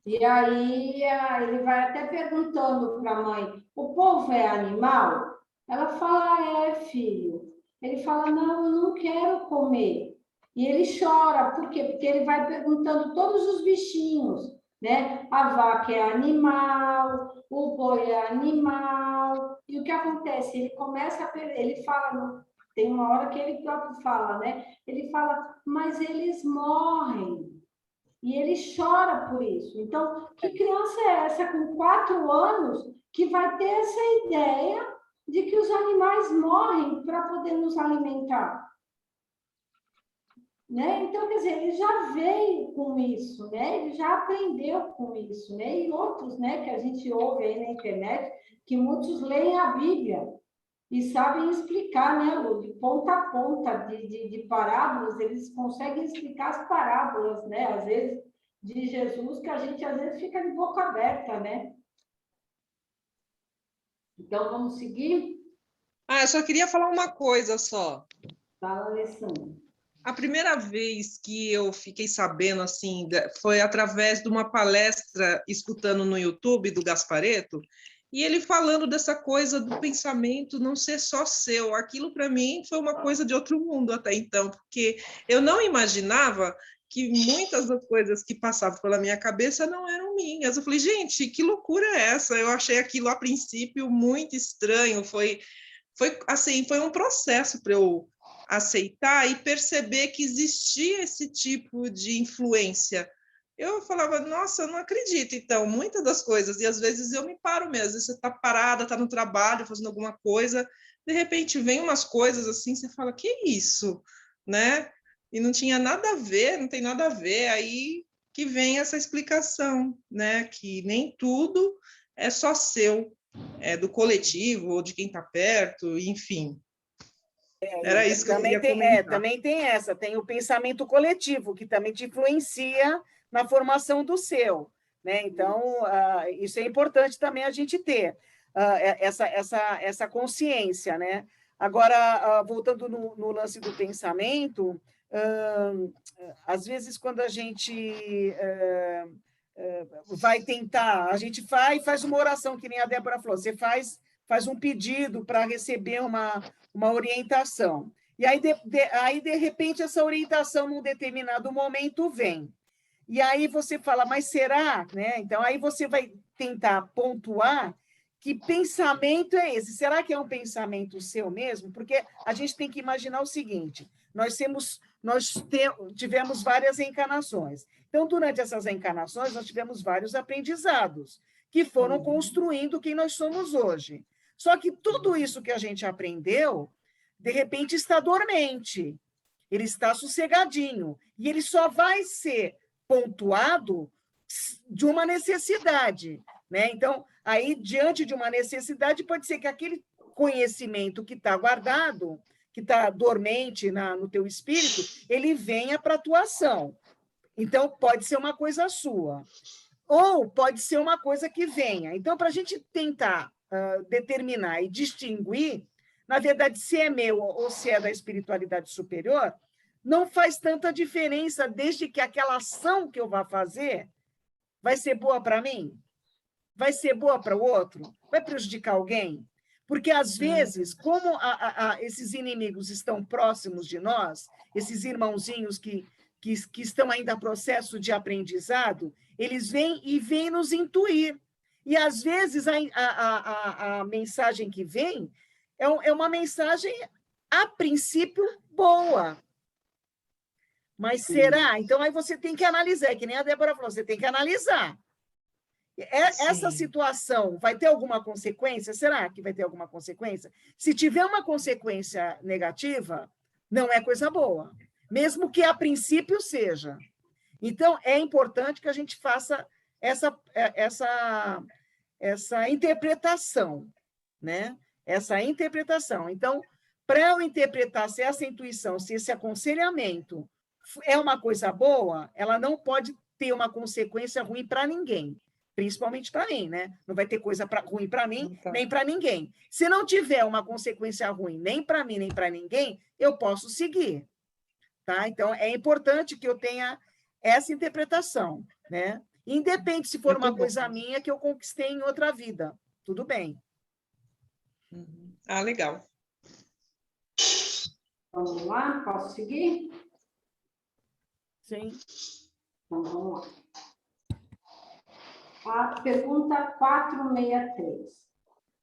E aí ele vai até perguntando para a mãe, o polvo é animal? Ela fala, é, filho. Ele fala, não, eu não quero comer. E ele chora, por quê? Porque ele vai perguntando todos os bichinhos, né? A vaca é animal, o boi é animal. E o que acontece? Ele começa a... Ele fala, tem uma hora que ele próprio fala, né? Ele fala, mas eles morrem. E ele chora por isso. Então, que criança é essa com 4 anos que vai ter essa ideia de que os animais morrem para poder nos alimentar. Né? Então, quer dizer, ele já veio com isso, né? Ele já aprendeu com isso, né? E outros, né, que a gente ouve aí na internet, que muitos leem a Bíblia e sabem explicar, né, Lu, de ponta a ponta, de parábolas, eles conseguem explicar as parábolas, né, às vezes, de Jesus, que a gente, às vezes, fica de boca aberta, né? Então, vamos seguir? Eu só queria falar uma coisa só. Fala, Alessandra. A primeira vez que eu fiquei sabendo, assim, foi através de uma palestra escutando no YouTube do Gasparetto, e ele falando dessa coisa do pensamento não ser só seu. Aquilo, para mim, foi uma coisa de outro mundo até então, porque eu não imaginava que muitas das coisas que passavam pela minha cabeça não eram minhas. Eu falei, gente, que loucura é essa? Eu achei aquilo, a princípio, muito estranho. Foi assim, foi um processo para eu aceitar e perceber que existia esse tipo de influência. Eu falava, nossa, eu não acredito, então, muitas das coisas, e às vezes eu me paro mesmo, às vezes você está parada, está no trabalho, fazendo alguma coisa, de repente vem umas coisas assim, você fala, que isso, né? E não tinha nada a ver, não tem nada a ver, aí que vem essa explicação, né? Que nem tudo é só seu, é do coletivo, ou de quem está perto, enfim. Era isso que eu queria comentar. Também tem essa, tem o pensamento coletivo, que também te influencia na formação do seu, né? Então, isso é importante também a gente ter, essa consciência, né? Agora, voltando no lance do pensamento, às vezes, quando a gente vai tentar, a gente faz uma oração, que nem a Débora falou, você faz um pedido para receber uma orientação. E aí, de repente, essa orientação, num determinado momento, vem. E aí você fala, mas será? Né? Então, aí você vai tentar pontuar que pensamento é esse? Será que é um pensamento seu mesmo? Porque a gente tem que imaginar o seguinte, nós tivemos várias encarnações. Então, durante essas encarnações, nós tivemos vários aprendizados que foram construindo quem nós somos hoje. Só que tudo isso que a gente aprendeu, de repente, está dormente. Ele está sossegadinho. E ele só vai ser pontuado de uma necessidade. Né? Então, aí, diante de uma necessidade, pode ser que aquele conhecimento que está guardado, que está dormente no teu espírito, ele venha para a tua ação. Então, pode ser uma coisa sua. Ou pode ser uma coisa que venha. Então, para a gente tentar determinar e distinguir, na verdade, se é meu ou se é da espiritualidade superior, não faz tanta diferença, desde que aquela ação que eu vá fazer vai ser boa para mim? Vai ser boa para o outro? Vai prejudicar alguém? Porque, às vezes, como esses inimigos estão próximos de nós, esses irmãozinhos que estão ainda em processo de aprendizado, eles vêm nos intuir. E, às vezes, a mensagem que vem é uma mensagem, a princípio, boa. Mas será? Então, aí você tem que analisar, que nem a Débora falou, você tem que analisar. Essa situação vai ter alguma consequência? Será que vai ter alguma consequência? Se tiver uma consequência negativa, não é coisa boa, mesmo que a princípio seja. Então, é importante que a gente faça essa interpretação, né? Essa interpretação. Então, para eu interpretar se essa intuição, se esse aconselhamento é uma coisa boa, ela não pode ter uma consequência ruim para ninguém. Principalmente para mim, né? Não vai ter coisa ruim para mim, nem para ninguém. Se não tiver uma consequência ruim nem para mim, nem para ninguém, eu posso seguir. Tá? Então, é importante que eu tenha essa interpretação, né? Independe se for uma coisa minha que eu conquistei em outra vida. Tudo bem. Legal. Vamos lá? Posso seguir? Sim. Então, vamos lá. A pergunta 463.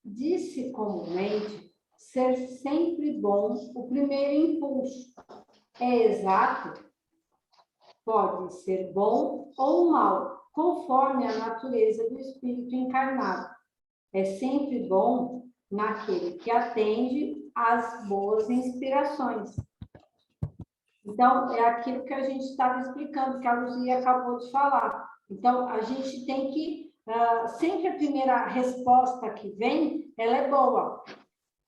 Disse comumente ser sempre bom o primeiro impulso. É exato? Pode ser bom ou mal, conforme a natureza do espírito encarnado. é sempre bom naquele que atende às boas inspirações. Então, é aquilo que a gente estava explicando, que a Luzia acabou de falar. Então, a gente tem que, sempre a primeira resposta que vem, ela é boa,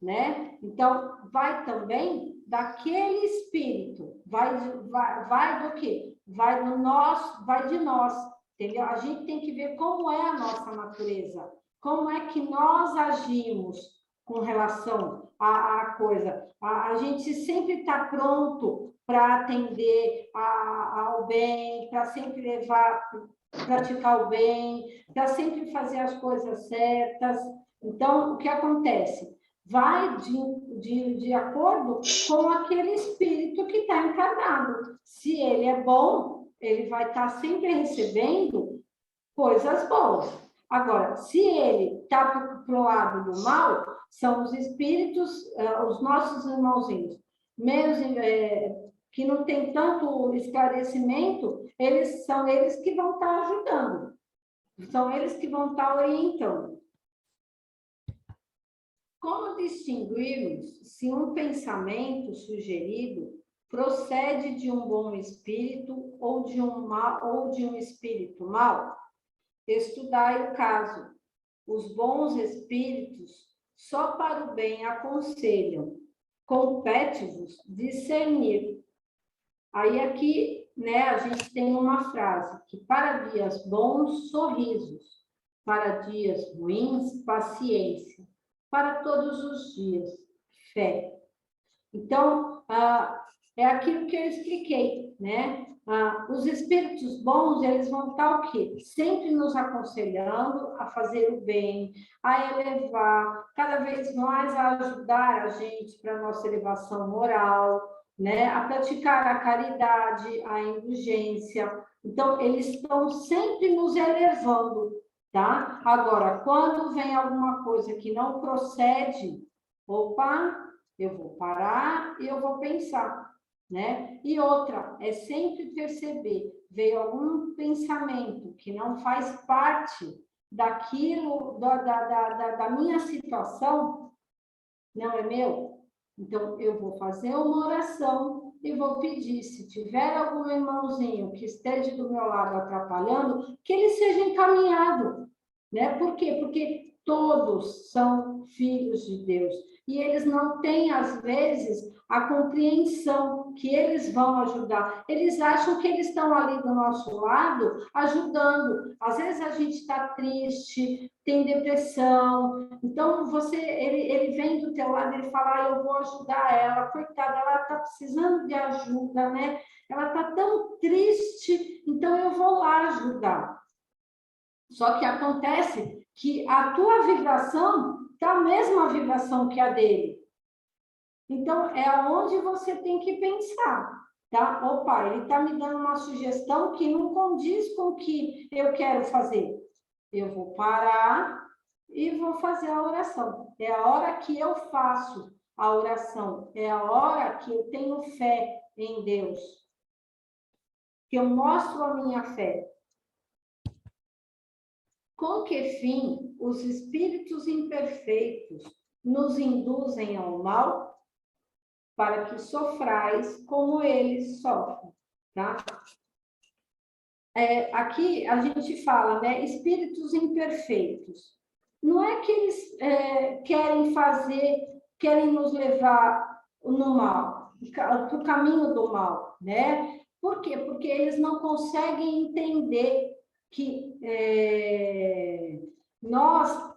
né? Então, vai também daquele espírito, vai do quê? Vai do nós, vai de nós, entendeu? A gente tem que ver como é a nossa natureza, como é que nós agimos com relação à coisa. A gente sempre está pronto para atender ao bem, para sempre praticar o bem, para sempre fazer as coisas certas. Então, o que acontece? Vai de acordo com aquele espírito que está encarnado. Se ele é bom, ele vai estar sempre recebendo coisas boas. Agora, se ele está para o lado do mal, são os espíritos, os nossos irmãozinhos, menos que não tem tanto esclarecimento, são eles que vão estar ajudando, são eles que vão estar orientando. Como distinguirmos se um pensamento sugerido procede de um bom espírito ou de um espírito mau? Estudai o caso. Os bons espíritos só para o bem aconselham. Compete-vos discernir. Aí aqui, né, a gente tem uma frase que para dias bons, sorrisos, para dias ruins, paciência, para todos os dias, fé. Então, é aquilo que eu expliquei, né? Os espíritos bons, eles vão estar o quê? Sempre nos aconselhando a fazer o bem, a elevar, cada vez mais a ajudar a gente para a nossa elevação moral, né? A praticar a caridade, a indulgência. Então, eles estão sempre nos elevando, tá? Agora, quando vem alguma coisa que não procede, opa, eu vou parar e eu vou pensar, né? E outra, é sempre perceber, veio algum pensamento que não faz parte daquilo, da minha situação, não é meu? Então, eu vou fazer uma oração e vou pedir, se tiver algum irmãozinho que esteja do meu lado atrapalhando, que ele seja encaminhado, né? Por quê? Porque todos são filhos de Deus e eles não têm, às vezes, a compreensão que eles vão ajudar. Eles acham que eles estão ali do nosso lado ajudando. Às vezes a gente está triste, tem depressão, então ele vem do teu lado, ele fala, eu vou ajudar ela, coitada, ela está precisando de ajuda, né? Ela está tão triste, então eu vou lá ajudar. Só que acontece que a tua vibração está a mesma vibração que a dele. Então, é onde você tem que pensar, tá? Opa, ele está me dando uma sugestão que não condiz com o que eu quero fazer. Eu vou parar e vou fazer a oração. É a hora que eu faço a oração, é a hora que eu tenho fé em Deus, que eu mostro a minha fé. Com que fim os espíritos imperfeitos nos induzem ao mal? Para que sofrais como eles sofrem, tá? Aqui a gente fala, né, espíritos imperfeitos. Não é que eles querem nos levar no mal, para o caminho do mal, né? Por quê? Porque eles não conseguem entender que nós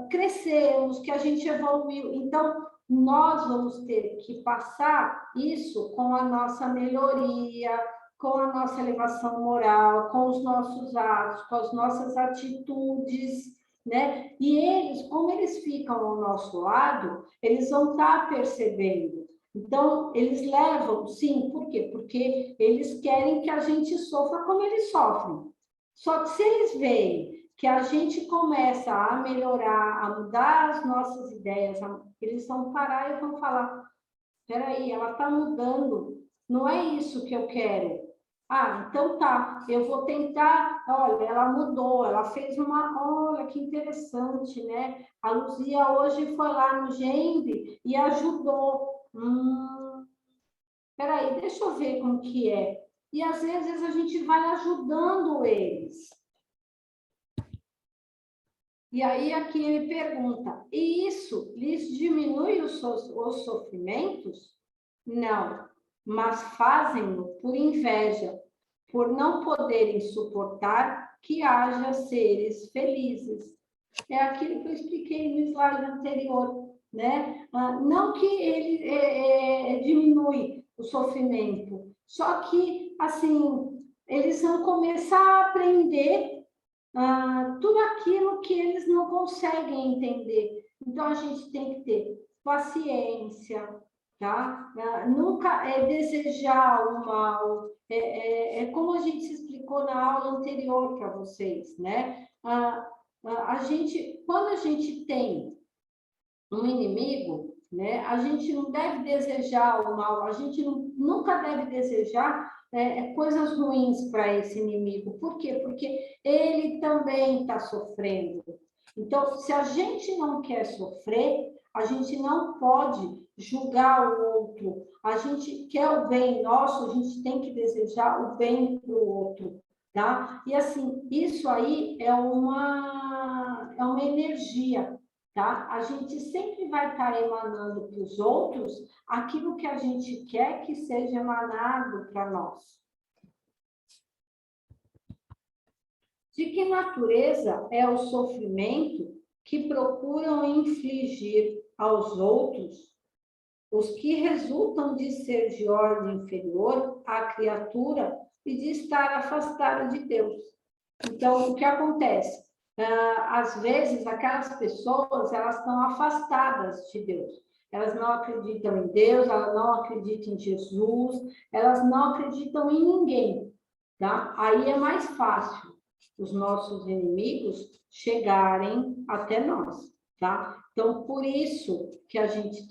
crescemos, que a gente evoluiu. Então, nós vamos ter que passar isso com a nossa melhoria, com a nossa elevação moral, com os nossos atos, com as nossas atitudes, né? E eles, como eles ficam ao nosso lado, eles vão estar percebendo. Então, eles levam, sim, por quê? Porque eles querem que a gente sofra como eles sofrem. Só que se eles veem que a gente começa a melhorar, a mudar as nossas ideias, eles vão parar e vão falar, espera aí, ela está mudando, não é isso que eu quero. Ah, então tá, eu vou tentar. Olha, ela mudou, ela fez uma. Olha que interessante, né? A Luzia hoje foi lá no Gembe e ajudou. Peraí, deixa eu ver como que é. E às vezes a gente vai ajudando eles. E aí aqui ele pergunta: e isso lhes diminui os sofrimentos? Não, mas fazem-no por inveja, por não poderem suportar que haja seres felizes. É aquilo que eu expliquei no slide anterior, né? Não que ele diminui o sofrimento, só que, assim, eles vão começar a aprender tudo aquilo que eles não conseguem entender. Então, a gente tem que ter paciência, tá? Nunca desejar o mal. É como a gente explicou na aula anterior para vocês, né? Quando a gente tem um inimigo, né, a gente não deve desejar o mal, a gente nunca deve desejar coisas ruins para esse inimigo. Por quê? Porque ele também está sofrendo. Então, se a gente não quer sofrer, a gente não pode julgar o outro. A gente quer o bem nosso, a gente tem que desejar o bem para o outro, tá? E assim, isso aí é uma energia, tá? A gente sempre vai estar emanando para os outros aquilo que a gente quer que seja emanado para nós. De que natureza é o sofrimento que procuram infligir aos outros os que resultam de ser de ordem inferior à criatura e de estar afastada de Deus? Então, o que acontece? Às vezes, aquelas pessoas, elas estão afastadas de Deus. Elas não acreditam em Deus, elas não acreditam em Jesus, elas não acreditam em ninguém, tá? Aí é mais fácil os nossos inimigos chegarem até nós, tá? Então, por isso que a gente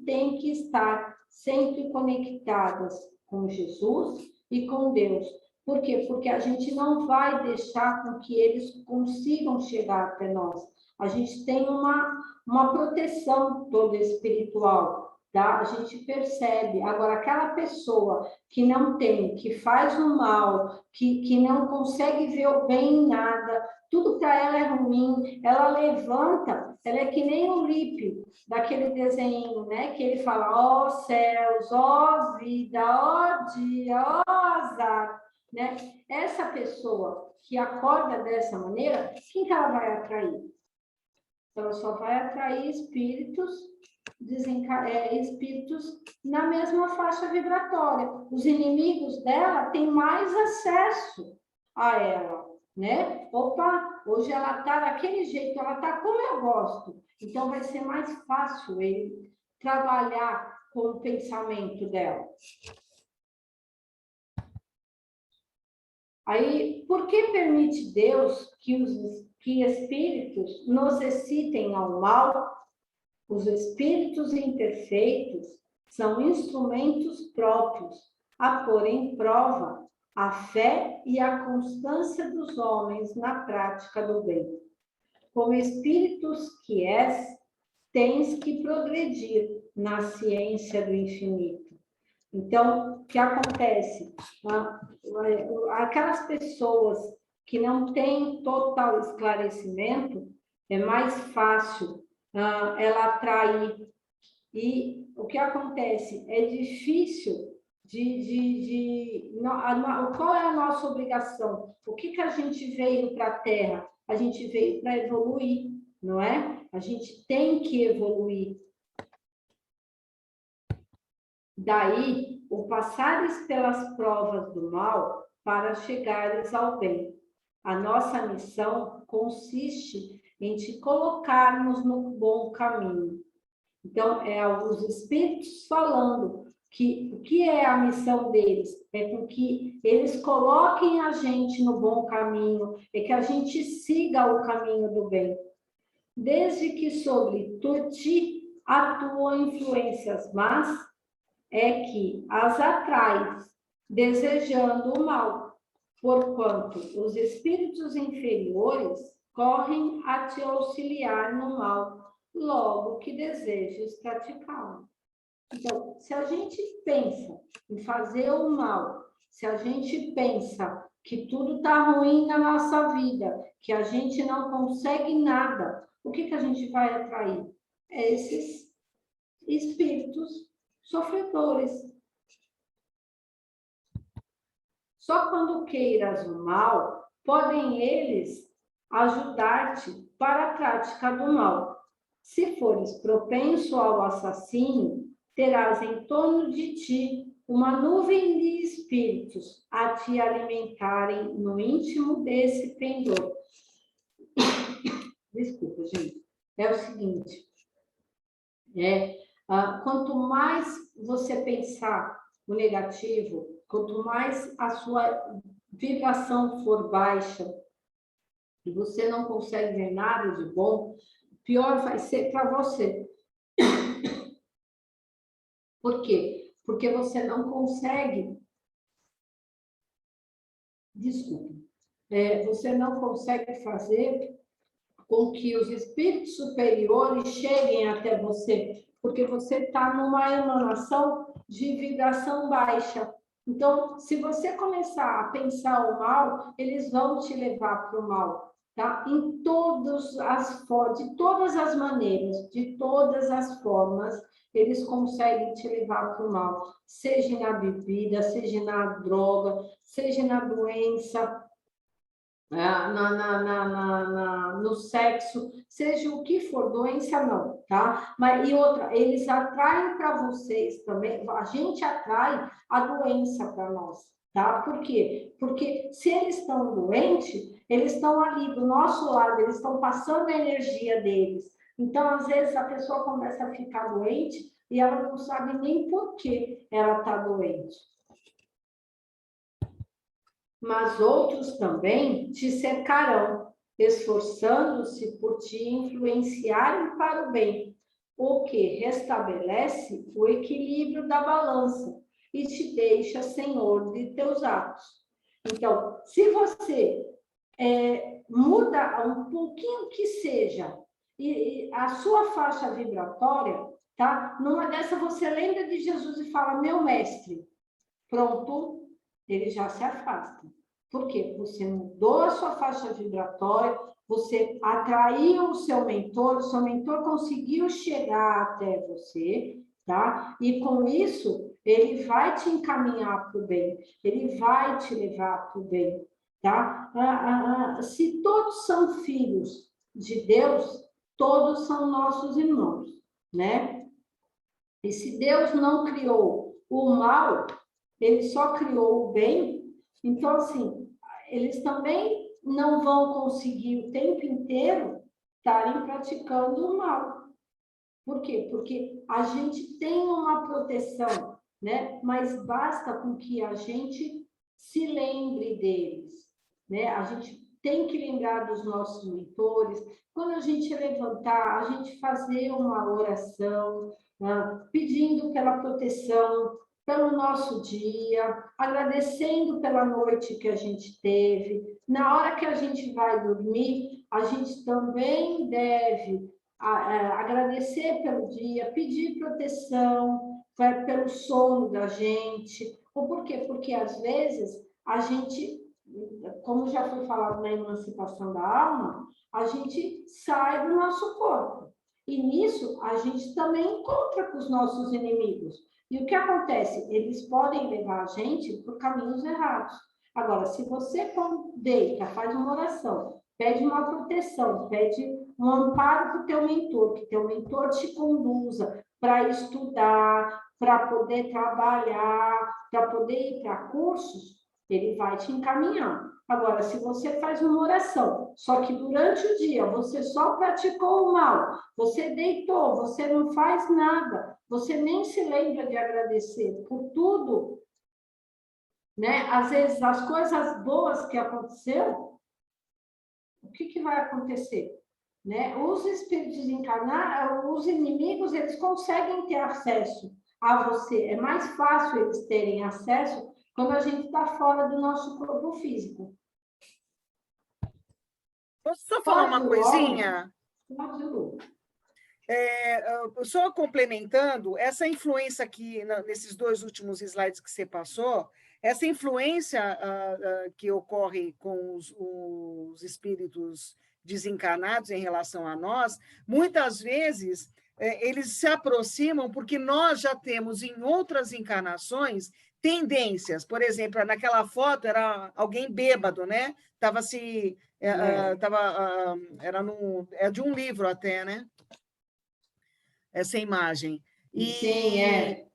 tem que estar sempre conectadas com Jesus e com Deus. Por quê? Porque a gente não vai deixar com que eles consigam chegar até nós. A gente tem uma proteção toda espiritual, tá? A gente percebe. Agora, aquela pessoa que não tem, que faz o mal, que não consegue ver o bem em nada, tudo para ela é ruim, ela levanta, ela é que nem o Lipe, daquele desenho, né? Que ele fala, ó céus, ó vida, ó dia, ó azar, né? Essa pessoa que acorda dessa maneira, quem que ela vai atrair? Ela só vai atrair espíritos espíritos na mesma faixa vibratória. Os inimigos dela têm mais acesso a ela, né? Opa, hoje ela está daquele jeito, ela está como eu gosto. Então vai ser mais fácil ele trabalhar com o pensamento dela. Aí, por que permite Deus que espíritos nos excitem ao mal? Os espíritos imperfeitos são instrumentos próprios a pôr em prova a fé e a constância dos homens na prática do bem. Como espíritos que és, tens que progredir na ciência do infinito. Então, o que acontece? Aquelas pessoas que não têm total esclarecimento, é mais fácil ela atrair. E o que acontece? É difícil qual é a nossa obrigação? O que a gente veio para a Terra? A gente veio para evoluir, não é? A gente tem que evoluir. Daí, o passares pelas provas do mal para chegares ao bem. A nossa missão consiste em te colocarmos no bom caminho. Então, os espíritos falando que o que é a missão deles? É com que eles coloquem a gente no bom caminho, é que a gente siga o caminho do bem. Desde que sobre ti atuam influências más, é que as atrais, desejando o mal, porquanto os espíritos inferiores correm a te auxiliar no mal, logo que desejes praticá-lo. Então, se a gente pensa em fazer o mal, se a gente pensa que tudo está ruim na nossa vida, que a gente não consegue nada, o que a gente vai atrair? Esses espíritos sofredores. Só quando queiras o mal, podem eles ajudar-te para a prática do mal. Se fores propenso ao assassínio, terás em torno de ti uma nuvem de espíritos a te alimentarem no íntimo desse pendor. Desculpa, gente. É o seguinte, quanto mais você pensar o negativo, quanto mais a sua vibração for baixa e você não consegue ver nada de bom, pior vai ser para você. Por quê? Porque você não consegue... Desculpe. Você não consegue fazer com que os espíritos superiores cheguem até você, porque você está numa emanação de vibração baixa. Então, se você começar a pensar o mal, eles vão te levar para o mal, tá? Em todas as de todas as maneiras, de todas as formas, eles conseguem te levar para o mal, seja na bebida, seja na droga, seja na doença, no sexo, seja o que for, doença não, tá? Mas, e outra, eles atraem para vocês também, a gente atrai a doença para nós, tá? Por quê? Porque se eles estão doentes, eles estão ali do nosso lado, eles estão passando a energia deles. Então, às vezes, a pessoa começa a ficar doente e ela não sabe nem por que ela está doente. Mas outros também te cercarão, esforçando-se por te influenciarem para o bem, o que restabelece o equilíbrio da balança e te deixa senhor de teus atos. Então, se você muda um pouquinho que seja e a sua faixa vibratória, tá? Numa dessa você lembra de Jesus e fala, meu mestre, pronto, ele já se afasta. Por quê? Você mudou a sua faixa vibratória, você atraiu o seu mentor conseguiu chegar até você, tá? E com isso, ele vai te encaminhar para o bem, ele vai te levar para o bem, tá? Se todos são filhos de Deus, todos são nossos irmãos, né? E se Deus não criou o mal, ele só criou o bem, então, assim, eles também não vão conseguir o tempo inteiro estarem praticando o mal. Por quê? Porque a gente tem uma proteção, né? Mas basta com que a gente se lembre deles, né? A gente tem que lembrar dos nossos mentores. Quando a gente levantar, a gente fazer uma oração, pedindo pela proteção, pelo nosso dia, agradecendo pela noite que a gente teve. Na hora que a gente vai dormir, a gente também deve agradecer pelo dia, pedir proteção pelo sono da gente. Ou por quê? Porque, às vezes, a gente, como já foi falado na emancipação da alma, a gente sai do nosso corpo. E nisso, a gente também encontra com os nossos inimigos. E o que acontece? Eles podem levar a gente por caminhos errados. Agora, se você deita, faz uma oração, pede uma proteção, pede um amparo para o teu mentor, que teu mentor te conduza para estudar, para poder trabalhar, para poder ir para cursos, ele vai te encaminhar. Agora, se você faz uma oração, só que durante o dia você só praticou o mal, você deitou, você não faz nada, você nem se lembra de agradecer por tudo, né? Às vezes, as coisas boas que aconteceram, o que vai acontecer? Né? Os espíritos encarnados, os inimigos, eles conseguem ter acesso a você. É mais fácil eles terem acesso quando a gente está fora do nosso corpo físico. Posso só falar uma coisinha? Pode, Lu. Só complementando, essa influência aqui, nesses 2 últimos slides que você passou, essa influência que ocorre com os espíritos desencarnados em relação a nós, muitas vezes eles se aproximam porque nós já temos em outras encarnações tendências. Por exemplo, naquela foto era alguém bêbado, né? Tava se é de um livro até, né? Essa imagem. Sim, é.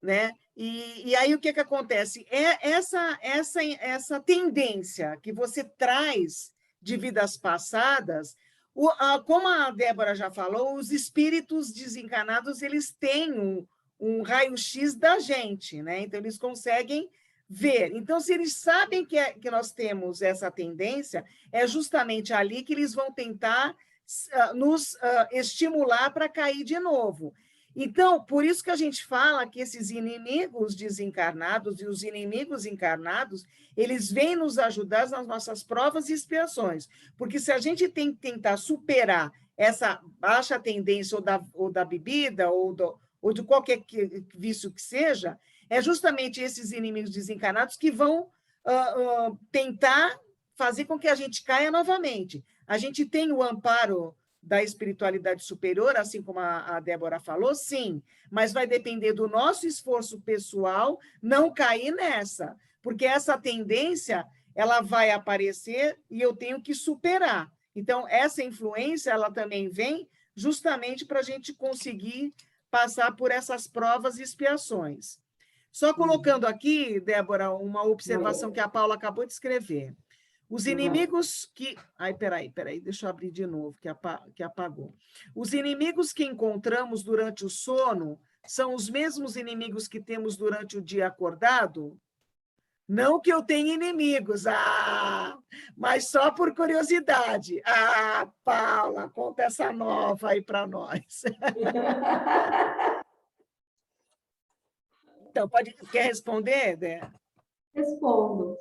Né? E aí o que acontece? Essa tendência que você traz de vidas passadas, como a Débora já falou, os espíritos desencarnados eles têm um raio-x da gente, né? Então eles conseguem ver. Então, se eles sabem que nós temos essa tendência, é justamente ali que eles vão tentar nos estimular para cair de novo. Então, por isso que a gente fala que esses inimigos desencarnados e os inimigos encarnados, eles vêm nos ajudar nas nossas provas e expiações. Porque se a gente tem que tentar superar essa baixa tendência ou da bebida ou de qualquer vício que seja, é justamente esses inimigos desencarnados que vão tentar fazer com que a gente caia novamente. A gente tem o amparo da espiritualidade superior, assim como a Débora falou, sim, mas vai depender do nosso esforço pessoal não cair nessa, porque essa tendência ela vai aparecer e eu tenho que superar. Então, essa influência ela também vem justamente para a gente conseguir passar por essas provas e expiações. Só colocando aqui, Débora, uma observação que a Paula acabou de escrever. Os inimigos que... Ai, peraí, deixa eu abrir de novo, que apagou. Os inimigos que encontramos durante o sono são os mesmos inimigos que temos durante o dia acordado? Não que eu tenha inimigos, mas só por curiosidade. Paula, conta essa nova aí para nós. Então, quer responder, Dé? Respondo.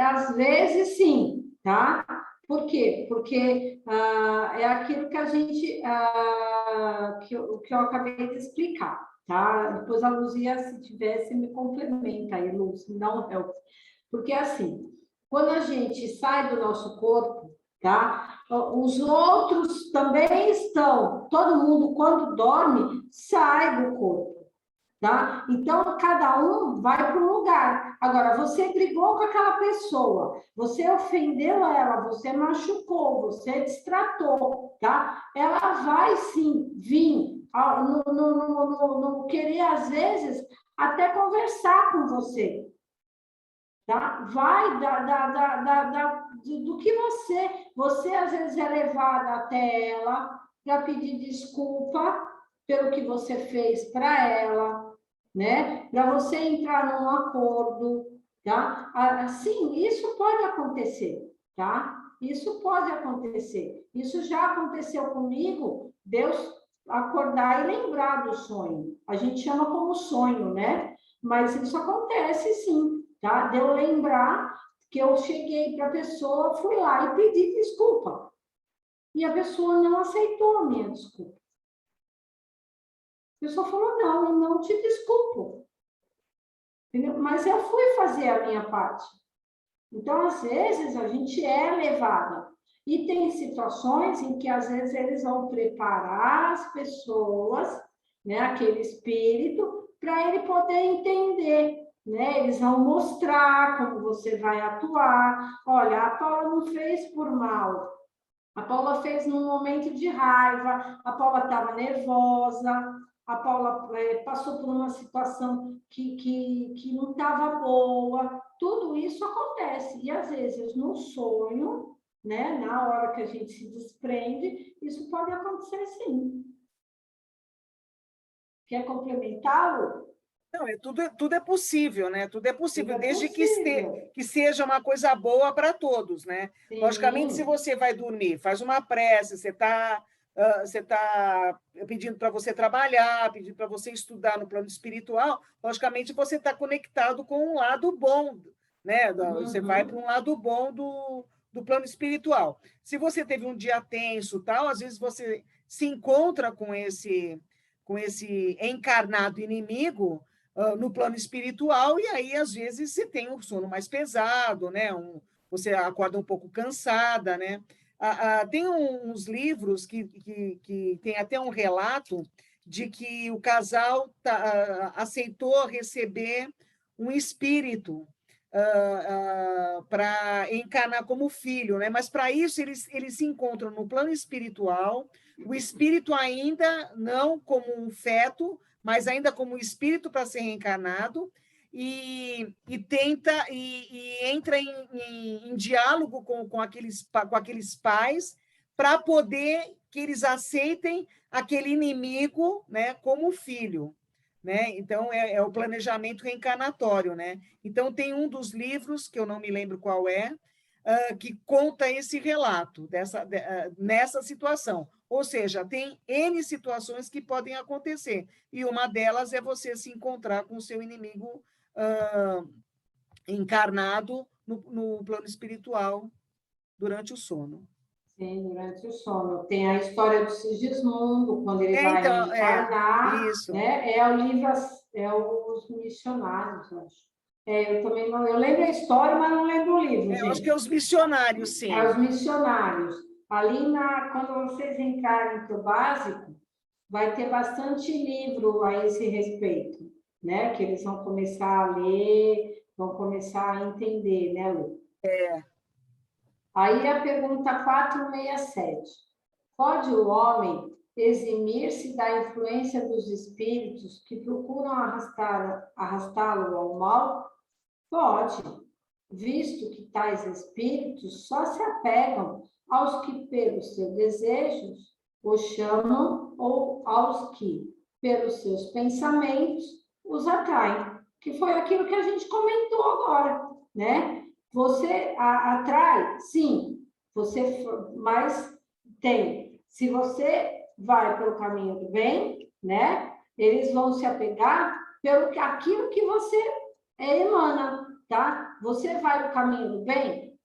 Às vezes, sim, tá? Por quê? Porque é aquilo que a gente, que eu acabei de explicar, tá? Depois a Luzia, se tivesse, me complementa aí, Luz, me dá um help. Porque, assim, quando a gente sai do nosso corpo, tá? Os outros também estão, todo mundo, quando dorme, sai do corpo. Tá? Então, cada um vai para um lugar. Agora, você brigou com aquela pessoa, você ofendeu ela, você machucou, você destratou, tá? Ela vai, sim, vir no querer, às vezes, até conversar com você. Tá? Vai do que você, às vezes, é levada até ela para pedir desculpa pelo que você fez para ela, né? Para você entrar num acordo, tá? Assim, isso pode acontecer, tá? Isso pode acontecer. Isso já aconteceu comigo, Deus acordar e lembrar do sonho. A gente chama como sonho, né? Mas isso acontece sim, tá? De eu lembrar que eu cheguei para a pessoa, fui lá e pedi desculpa. E a pessoa não aceitou a minha desculpa. A pessoa falou, não, eu não te desculpo. Entendeu? Mas eu fui fazer a minha parte. Então, às vezes, a gente é levada. E tem situações em que, às vezes, eles vão preparar as pessoas, né, aquele espírito, para ele poder entender. Né? Eles vão mostrar como você vai atuar. Olha, a Paula não fez por mal. A Paula fez num momento de raiva, a Paula estava nervosa, a Paula passou por uma situação que não estava boa. Tudo isso acontece. E, às vezes, no sonho, né, na hora que a gente se desprende, isso pode acontecer, sim. Quer complementá-lo? Não, tudo é possível, né? Tudo é possível, desde possível. Que seja uma coisa boa para todos, né? Sim. Logicamente, se você vai dormir, faz uma prece, você está você está pedindo para você trabalhar, pedindo para você estudar no plano espiritual, logicamente você está conectado com um lado bom, né? Você vai para um lado bom do plano espiritual. Se você teve um dia tenso, tal, às vezes você se encontra com esse encarnado inimigo no plano espiritual, e aí, às vezes, você tem um sono mais pesado, né? Você acorda um pouco cansada, né? Tem uns livros que tem até um relato de que o casal aceitou receber um espírito para encarnar como filho, né? Mas para isso eles se encontram no plano espiritual, o espírito ainda não como um feto, mas ainda como um espírito para ser reencarnado, e tenta e entra em diálogo com aqueles pais para poder que eles aceitem aquele inimigo, né, como filho, né? Então é o planejamento reencarnatório, né? Então tem um dos livros que eu não me lembro qual é, que conta esse relato nessa situação. Ou seja, tem N situações que podem acontecer, e uma delas é você se encontrar com o seu inimigo encarnado no plano espiritual durante o sono. Sim, durante o sono. Tem a história do Sigismundo, quando ele vai Então, encarnar, isso. né? É o livro, os missionários, acho. Eu também não, eu lembro a história, mas não lembro o livro, Eu acho que gente. é os missionários, sim. É os missionários. Ali, quando vocês entrarem para o básico, vai ter bastante livro a esse respeito, né? Que eles vão começar a ler, vão começar a entender, né, Lu? Aí a pergunta 467. Pode o homem eximir-se da influência dos espíritos que procuram arrastá-lo ao mal? Pode, visto que tais espíritos só se apegam aos que, pelos seus desejos, os chamam, ou aos que, pelos seus pensamentos, os atraem. Que foi aquilo que a gente comentou agora, né? Você atrai, sim, mas tem. Se você vai pelo caminho do bem, né? Eles vão se apegar pelo aquilo que você emana, tá? Você vai no caminho do bem,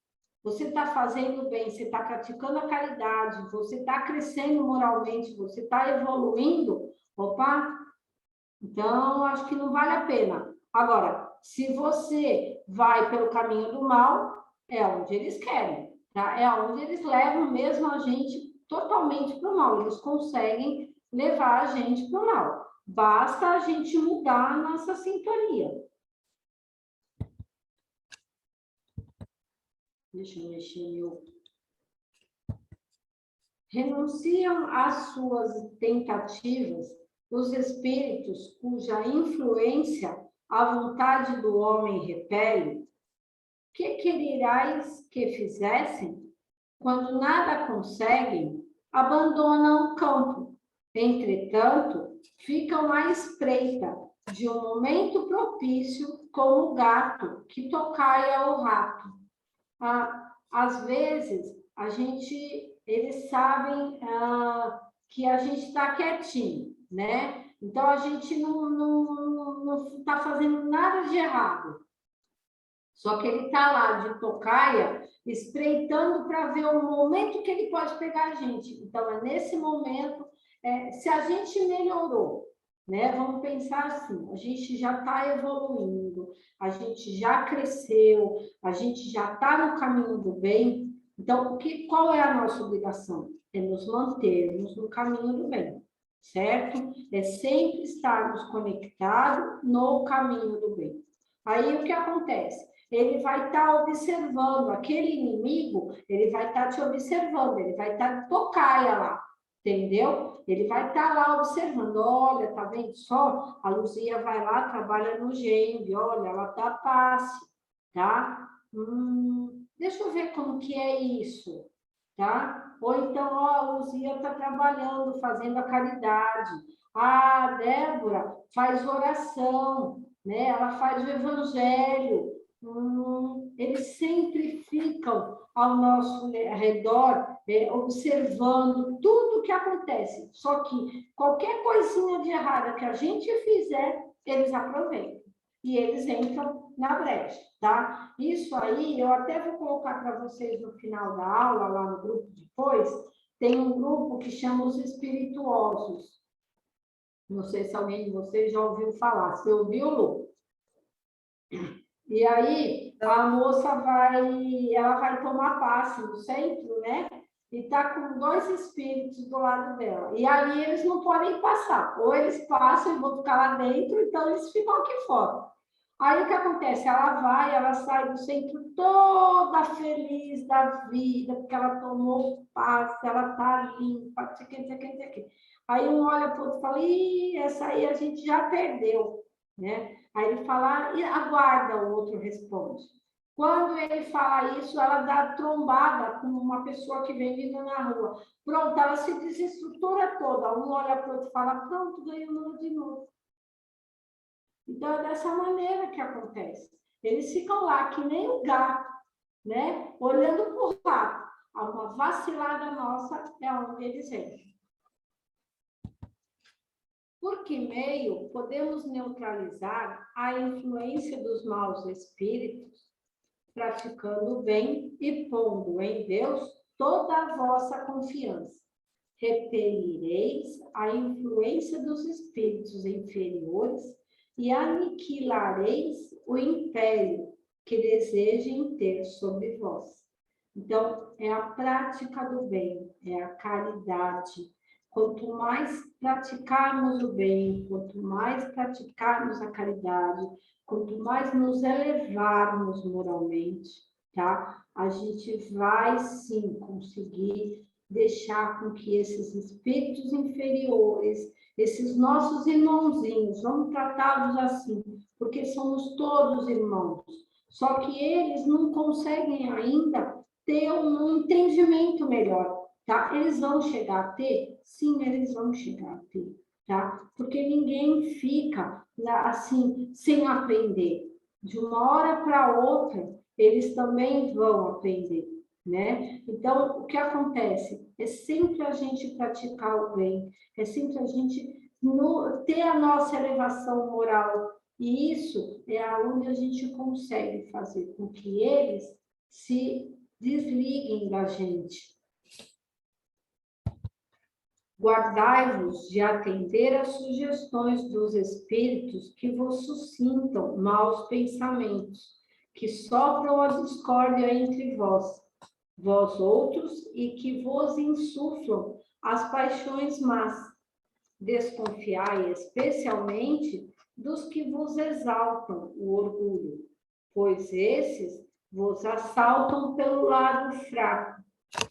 você está fazendo o bem, você está praticando a caridade, você está crescendo moralmente, você está evoluindo, opa, então acho que não vale a pena. Agora, se você vai pelo caminho do mal, é onde eles querem, tá? É onde eles levam mesmo a gente totalmente para o mal, eles conseguem levar a gente para o mal. Basta a gente mudar a nossa sintonia. Deixa eu mexer meu. Renunciam às suas tentativas os espíritos cuja influência a vontade do homem repele? Que queriais que fizessem? Quando nada conseguem, abandonam o campo. Entretanto, ficam à espreita de um momento propício, como o gato que tocaia o rato. Às vezes, eles sabem que a gente está quietinho, né? Então, a gente não está fazendo nada de errado. Só que ele está lá de tocaia, espreitando para ver o momento que ele pode pegar a gente. Então, é nesse momento, se a gente melhorou, né? Vamos pensar assim, a gente já está evoluindo, a gente já cresceu, a gente já está no caminho do bem. Então, qual é a nossa obrigação? É nos mantermos no caminho do bem, certo? É sempre estarmos conectados no caminho do bem. Aí, o que acontece? Ele vai estar observando, aquele inimigo, ele vai estar te observando, ele vai estar tocaia lá, entendeu? Ele vai estar lá observando, olha, tá vendo só? A Luzia vai lá, trabalha no GEMB, olha, ela dá passe, tá? Deixa eu ver como que é isso, tá? Ou então, ó, a Luzia está trabalhando, fazendo a caridade. A Débora faz oração, né? Ela faz o evangelho. Eles sempre ficam ao nosso redor, observando tudo o que acontece. Só que qualquer coisinha de errada que a gente fizer, eles aproveitam. E eles entram na brecha, tá? Isso aí, eu até vou colocar para vocês no final da aula, lá no grupo depois, tem um grupo que chama os espirituosos. Não sei se alguém de vocês já ouviu falar. Você ouviu, Lu? E aí, a moça vai tomar passe no centro, né? E está com 2 espíritos do lado dela. E ali eles não podem passar. Ou eles passam e vão ficar lá dentro, então eles ficam aqui fora. Aí o que acontece? Ela sai do centro toda feliz da vida, porque ela tomou passe, ela está limpa, não sei o que, não sei o que, não sei o que. Aí um olha para o outro e fala, ih, essa aí a gente já perdeu, né? Aí ele fala, e aguarda, o outro responde. Quando ele fala isso, ela dá trombada com uma pessoa que vem vindo na rua. Pronto, ela se desestrutura toda. Um olha para o outro e fala, pronto, ganhou de novo. Então, é dessa maneira que acontece. Eles ficam lá, que nem o gato, né? Olhando para o rato. Uma vacilada nossa é onde eles entram. Por que meio podemos neutralizar a influência dos maus espíritos, praticando o bem e pondo em Deus toda a vossa confiança? Repelireis a influência dos espíritos inferiores e aniquilareis o império que desejem ter sobre vós. Então, é a prática do bem, é a caridade. Quanto mais praticarmos o bem, quanto mais praticarmos a caridade, quanto mais nos elevarmos moralmente, tá? A gente vai, sim, conseguir deixar com que esses espíritos inferiores, esses nossos irmãozinhos, vamos tratá-los assim, porque somos todos irmãos, só que eles não conseguem ainda ter um entendimento melhor, tá? Eles vão chegar a ter? Sim, eles vão chegar a ter, tá? Porque ninguém fica assim, sem aprender. De uma hora para outra, eles também vão aprender, né? Então, o que acontece? É sempre a gente praticar o bem, é sempre a gente ter a nossa elevação moral, e isso é onde a gente consegue fazer com que eles se desliguem da gente. Guardai-vos de atender às sugestões dos espíritos que vos suscitam maus pensamentos, que sopram a discórdia entre vós outros, e que vos insuflam as paixões más. Desconfiai especialmente dos que vos exaltam o orgulho, pois esses vos assaltam pelo lado fraco.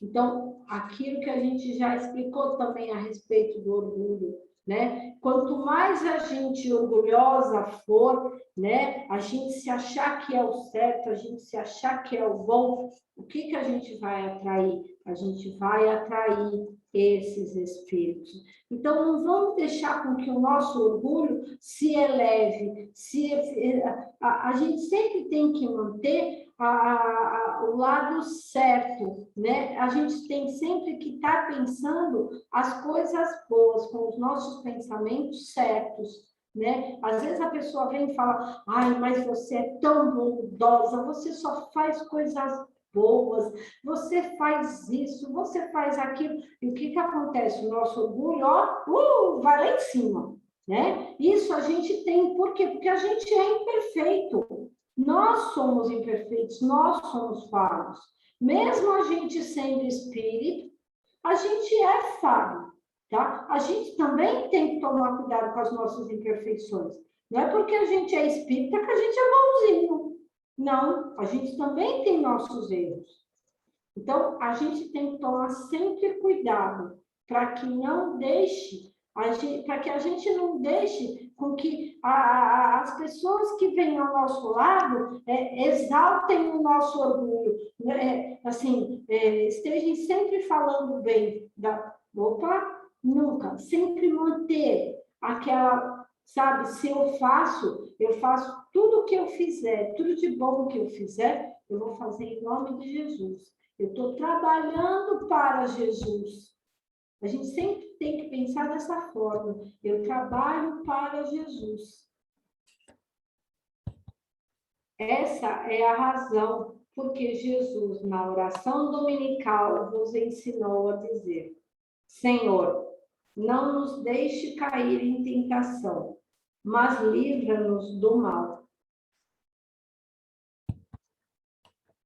Então, aquilo que a gente já explicou também a respeito do orgulho, né? Quanto mais a gente orgulhosa for, né? A gente se achar que é o certo, a gente se achar que é o bom, o que a gente vai atrair? A gente vai atrair esses espíritos. Então, não vamos deixar com que o nosso orgulho se eleve. A gente sempre tem que manter o lado certo, né? A gente tem sempre que estar pensando as coisas boas, com os nossos pensamentos certos, né? Às vezes a pessoa vem e fala, ai, mas você é tão bondosa, você só faz coisas boas, você faz isso, você faz aquilo. E o que acontece? O nosso orgulho, ó, vai lá em cima, né? Isso a gente tem, por quê? Porque a gente é imperfeito. Nós somos imperfeitos, nós somos falhos. Mesmo a gente sendo espírito, a gente é falho, tá? A gente também tem que tomar cuidado com as nossas imperfeições. Não é porque a gente é espírita que a gente é bonzinho. Não, a gente também tem nossos erros. Então, a gente tem que tomar sempre cuidado para que não deixe, para que a gente não deixe com que as pessoas que vêm ao nosso lado exaltem o nosso orgulho, estejam sempre falando bem da... Opa, nunca, sempre manter aquela sabe? Se eu faço tudo o que eu fizer, tudo de bom que eu fizer, eu vou fazer em nome de Jesus. Eu estou trabalhando para Jesus. A gente sempre tem que pensar dessa forma. Eu trabalho para Jesus. Essa é a razão porque Jesus, na oração dominical, vos ensinou a dizer: Senhor, não nos deixe cair em tentação, mas livra-nos do mal.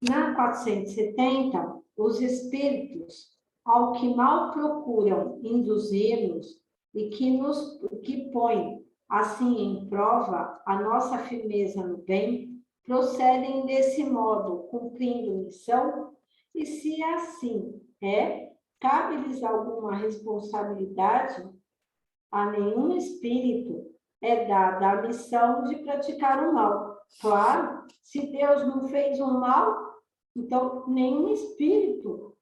Na 470, os espíritos, ao que mal procuram induzir-nos e que põem assim em prova a nossa firmeza no bem, procedem desse modo, cumprindo missão, e se assim cabe-lhes alguma responsabilidade, a nenhum espírito é dada a missão de praticar o mal. Claro, se Deus não fez o mal, então nenhum espírito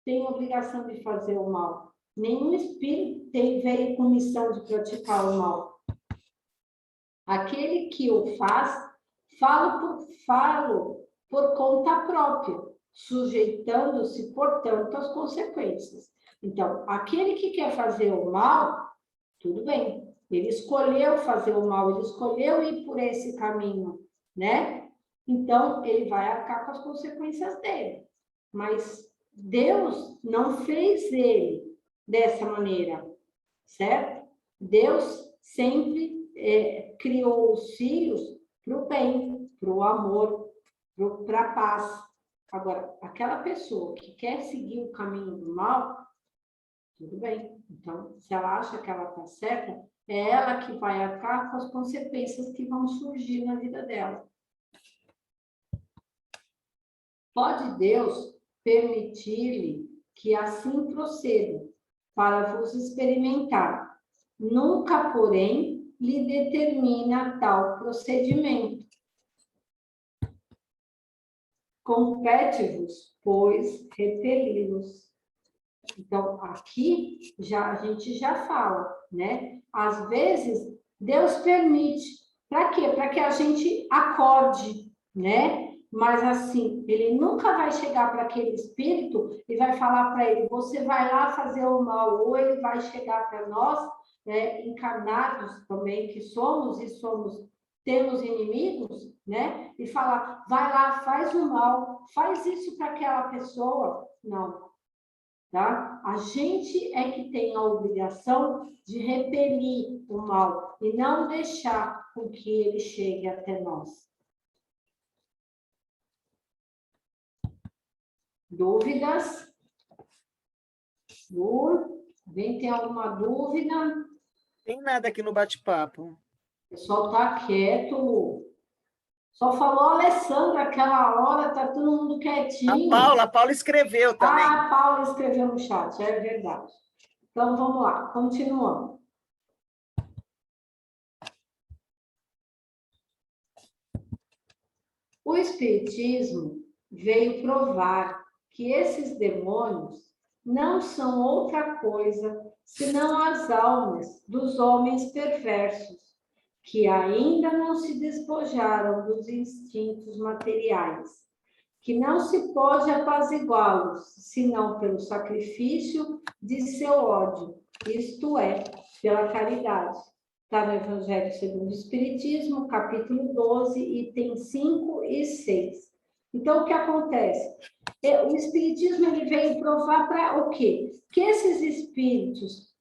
tem obrigação de fazer o mal. Nenhum espírito veio com missão de praticar o mal. Aquele que o faz, falo por conta própria, sujeitando-se, portanto, às consequências. Então, aquele que quer fazer o mal, tudo bem. Ele escolheu fazer o mal, ele escolheu ir por esse caminho, né? Então, ele vai arcar com as consequências dele. Mas Deus não fez ele dessa maneira, certo? Deus sempre criou os filhos para o bem, para o amor, para a paz. Agora, aquela pessoa que quer seguir o caminho do mal, tudo bem. Então, se ela acha que ela está certa, é ela que vai arcar com as consequências que vão surgir na vida dela. Pode Deus permitir-lhe que assim proceda, para vos experimentar. Nunca, porém, lhe determina tal procedimento. Compete-vos, pois, repeli-los. Então, aqui a gente já fala, né? Às vezes, Deus permite. Para quê? Para que a gente acorde, né? Mas, assim, ele nunca vai chegar para aquele espírito e vai falar para ele, você vai lá fazer o mal. Ou ele vai chegar para nós, né, encarnados também, que somos e temos inimigos, né? E falar, vai lá, faz o mal, faz isso para aquela pessoa. Não. Tá? A gente é que tem a obrigação de repelir o mal e não deixar com que ele chegue até nós. Dúvidas? Alguém tem alguma dúvida? Tem nada aqui no bate-papo. O pessoal está quieto. Só falou a Alessandra aquela hora, tá todo mundo quietinho. A Paula escreveu também. Ah, a Paula escreveu no chat, é verdade. Então, vamos lá, continuando. O Espiritismo veio provar que esses demônios não são outra coisa senão as almas dos homens perversos, que ainda não se despojaram dos instintos materiais, que não se pode apaziguá-los, senão pelo sacrifício de seu ódio, isto é, pela caridade. Está no Evangelho segundo o Espiritismo, capítulo 12, itens 5 e 6. Então, o que acontece? O Espiritismo ele veio provar para o quê? Que esses espíritos,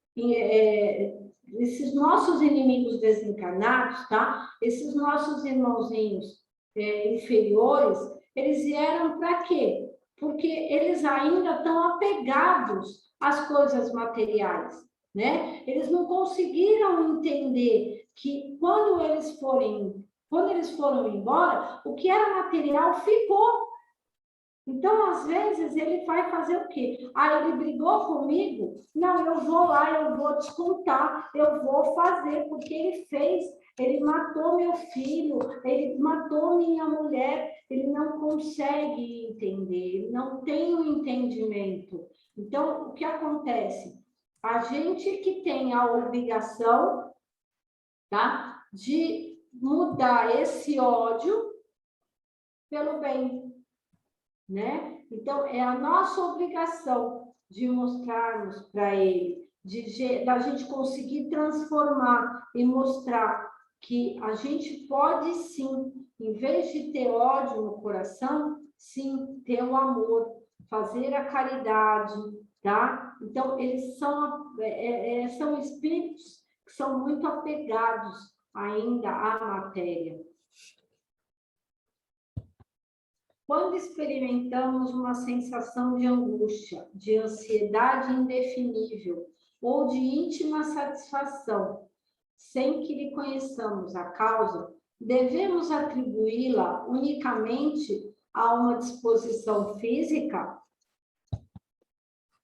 esses nossos inimigos desencarnados, tá? Esses nossos irmãozinhos inferiores, eles vieram para quê? Porque eles ainda estão apegados às coisas materiais, né? Eles não conseguiram entender que quando eles foram embora, o que era material ficou. Então, às vezes, ele vai fazer o quê? Ah, ele brigou comigo? Não, eu vou lá, eu vou descontar, eu vou fazer, porque ele fez, ele matou meu filho, ele matou minha mulher, ele não consegue entender, ele não tem o entendimento. Então, o que acontece? A gente que tem a obrigação tá? De mudar esse ódio pelo bem, né? Então, é a nossa obrigação de mostrarmos para ele, da gente conseguir transformar e mostrar que a gente pode sim, em vez de ter ódio no coração, sim, ter o amor, fazer a caridade, tá? Então, eles são espíritos que são muito apegados ainda à matéria. Quando experimentamos uma sensação de angústia, de ansiedade indefinível ou de íntima satisfação, sem que lhe conheçamos a causa, devemos atribuí-la unicamente a uma disposição física?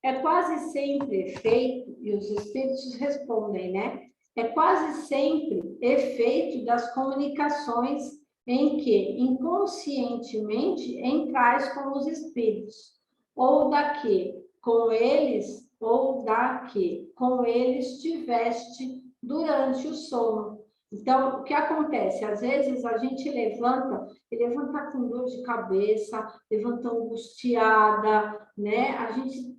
É quase sempre efeito, e os espíritos respondem, né? É quase sempre efeito das comunicações em que inconscientemente entrais com os espíritos, ou da que com eles tiveste durante o sono. Então, o que acontece? Às vezes a gente levanta com dor de cabeça, levanta angustiada, né? A gente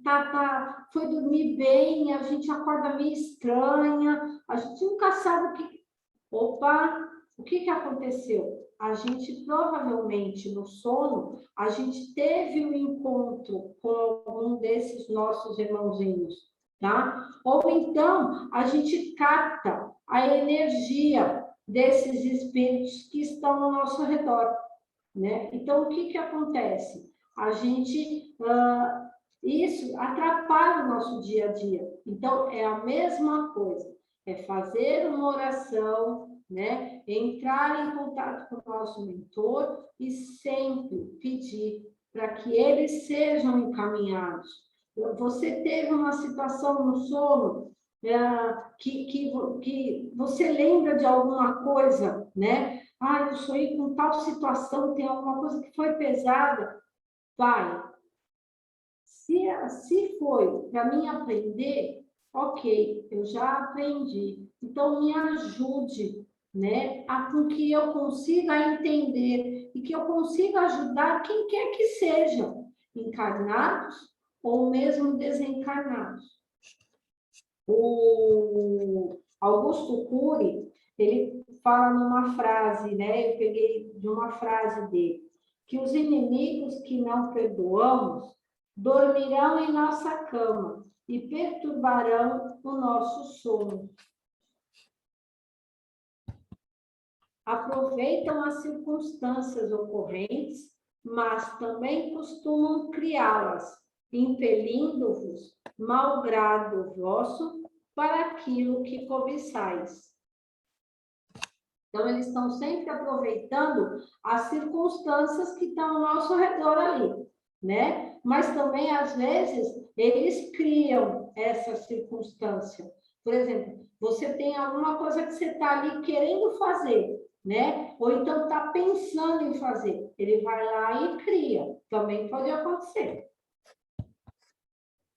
foi dormir bem, a gente acorda meio estranha, a gente nunca sabe o que... Opa, o que aconteceu? A gente provavelmente no sono, a gente teve um encontro com algum desses nossos irmãozinhos, tá? Ou então a gente capta a energia desses espíritos que estão ao nosso redor, né? Então, o que acontece? A gente... isso atrapalha o nosso dia a dia. Então, é a mesma coisa. É fazer uma oração, né? Entrar em contato com o nosso mentor e sempre pedir para que eles sejam encaminhados. Você teve uma situação no sono que você lembra de alguma coisa, né? Ah, eu sonhei com tal situação, tem alguma coisa que foi pesada. Vai. Se foi para mim aprender, ok, eu já aprendi. Então, me ajude, né, com que eu consiga entender e que eu consiga ajudar quem quer que seja, encarnados ou mesmo desencarnados. O Augusto Cury, ele fala numa frase, né, eu peguei de uma frase dele, que os inimigos que não perdoamos dormirão em nossa cama e perturbarão o nosso sono. Aproveitam as circunstâncias ocorrentes, mas também costumam criá-las, impelindo-vos, malgrado vosso, para aquilo que cobiçais. Então, eles estão sempre aproveitando as circunstâncias que estão ao nosso redor ali, né? Mas também, às vezes, eles criam essa circunstância. Por exemplo, você tem alguma coisa que você está ali querendo fazer, né? Ou então está pensando em fazer. Ele vai lá e cria. Também pode acontecer.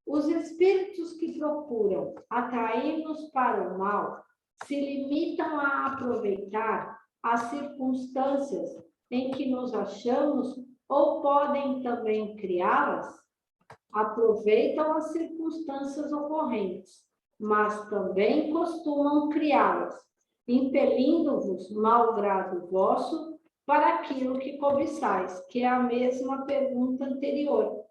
Os espíritos que procuram atrair-nos para o mal se limitam a aproveitar as circunstâncias em que nos achamos ou podem também criá-las? Aproveitam as circunstâncias ocorrentes, mas também costumam criá-las, impelindo-vos, malgrado vosso, para aquilo que cobiçais, que é a mesma pergunta anterior.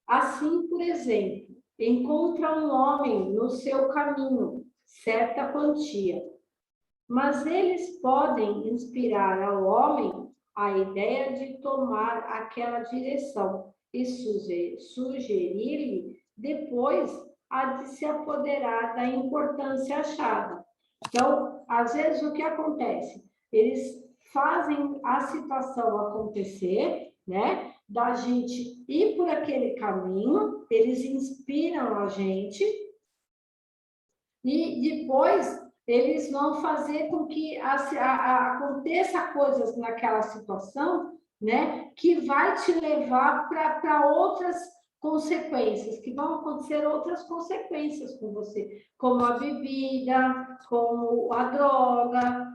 Assim, por exemplo, encontra um homem no seu caminho certa quantia, mas eles podem inspirar ao homem a ideia de tomar aquela direção e sugerir-lhe depois a de se apoderar da importância achada. Então, às vezes, o que acontece? Eles fazem a situação acontecer, né? Da gente ir por aquele caminho, eles inspiram a gente e depois eles vão fazer com que aconteça coisas naquela situação, né, que vai te levar para consequências, que vão acontecer outras consequências com você, como a bebida, como a droga,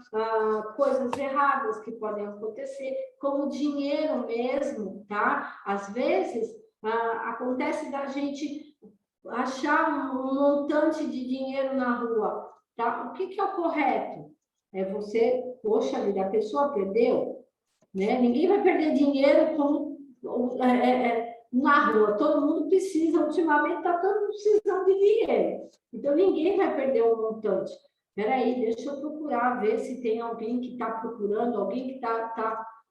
coisas erradas que podem acontecer, como o dinheiro mesmo, tá? Às vezes, acontece da gente achar um montante de dinheiro na rua, tá? O que é o correto? É você, poxa vida, a pessoa perdeu, né? Ninguém vai perder dinheiro como na rua, todo mundo precisa, ultimamente está todo mundo precisando de dinheiro, então ninguém vai perder um montante. Espera aí, deixa eu procurar, ver se tem alguém que está procurando, alguém que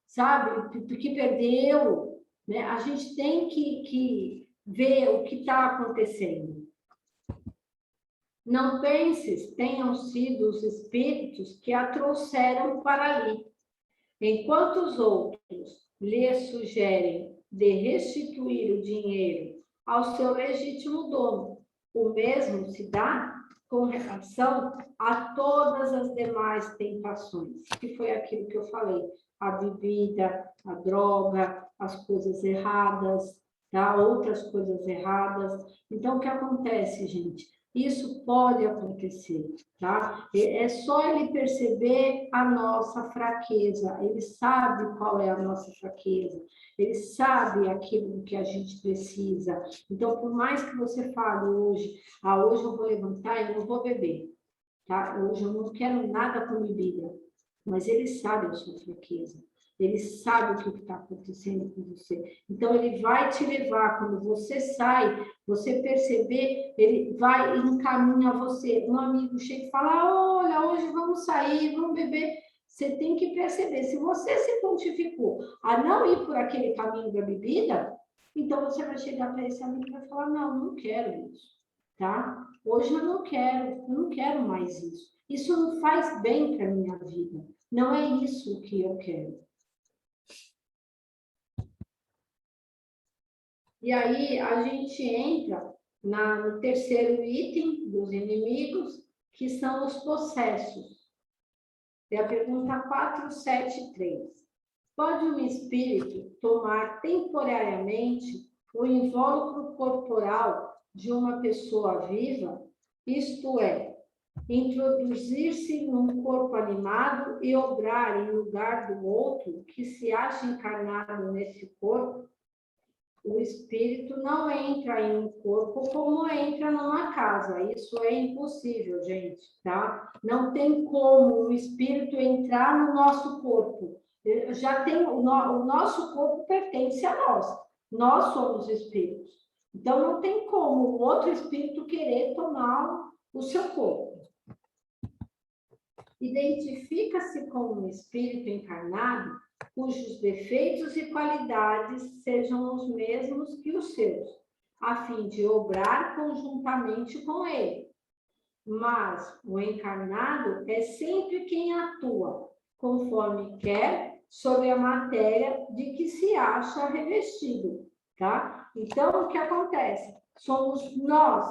sabe, que perdeu, né? A gente tem que ver o que está acontecendo. Não penses tenham sido os espíritos que a trouxeram para ali, enquanto os outros lhe sugerem de restituir o dinheiro ao seu legítimo dono. O mesmo se dá com relação a todas as demais tentações, que foi aquilo que eu falei, a bebida, a droga, as coisas erradas, tá? Outras coisas erradas. Então, o que acontece, gente? Isso pode acontecer, tá? É só ele perceber a nossa fraqueza, ele sabe qual é a nossa fraqueza, ele sabe aquilo que a gente precisa. Então, por mais que você fale hoje, hoje eu vou levantar e não vou beber, tá? Hoje eu não quero nada com bebida, mas ele sabe a sua fraqueza. Ele sabe o que está acontecendo com você. Então, ele vai te levar, quando você sai, você perceber, ele vai e encaminha você. Um amigo chega e fala, olha, hoje vamos sair, vamos beber. Você tem que perceber, se você se pontificou a não ir por aquele caminho da bebida, então você vai chegar para esse amigo e vai falar, não quero isso, tá? Hoje eu não quero mais isso. Isso não faz bem para a minha vida. Não é isso que eu quero. E aí a gente entra no terceiro item dos inimigos, que são os possessos. É a pergunta 473. Pode um espírito tomar temporariamente o invólucro corporal de uma pessoa viva? Isto é, introduzir-se num corpo animado e obrar em lugar do outro que se acha encarnado nesse corpo? O espírito não entra em um corpo como entra numa casa. Isso é impossível, gente, tá? Não tem como o espírito entrar no nosso corpo. Já tem o nosso corpo pertence a nós. Nós somos espíritos. Então não tem como o outro espírito querer tomar o seu corpo. Identifica-se como um espírito encarnado cujos defeitos e qualidades sejam os mesmos que os seus, a fim de obrar conjuntamente com ele. Mas o encarnado é sempre quem atua, conforme quer, sobre a matéria de que se acha revestido, tá? Então, o que acontece? Somos nós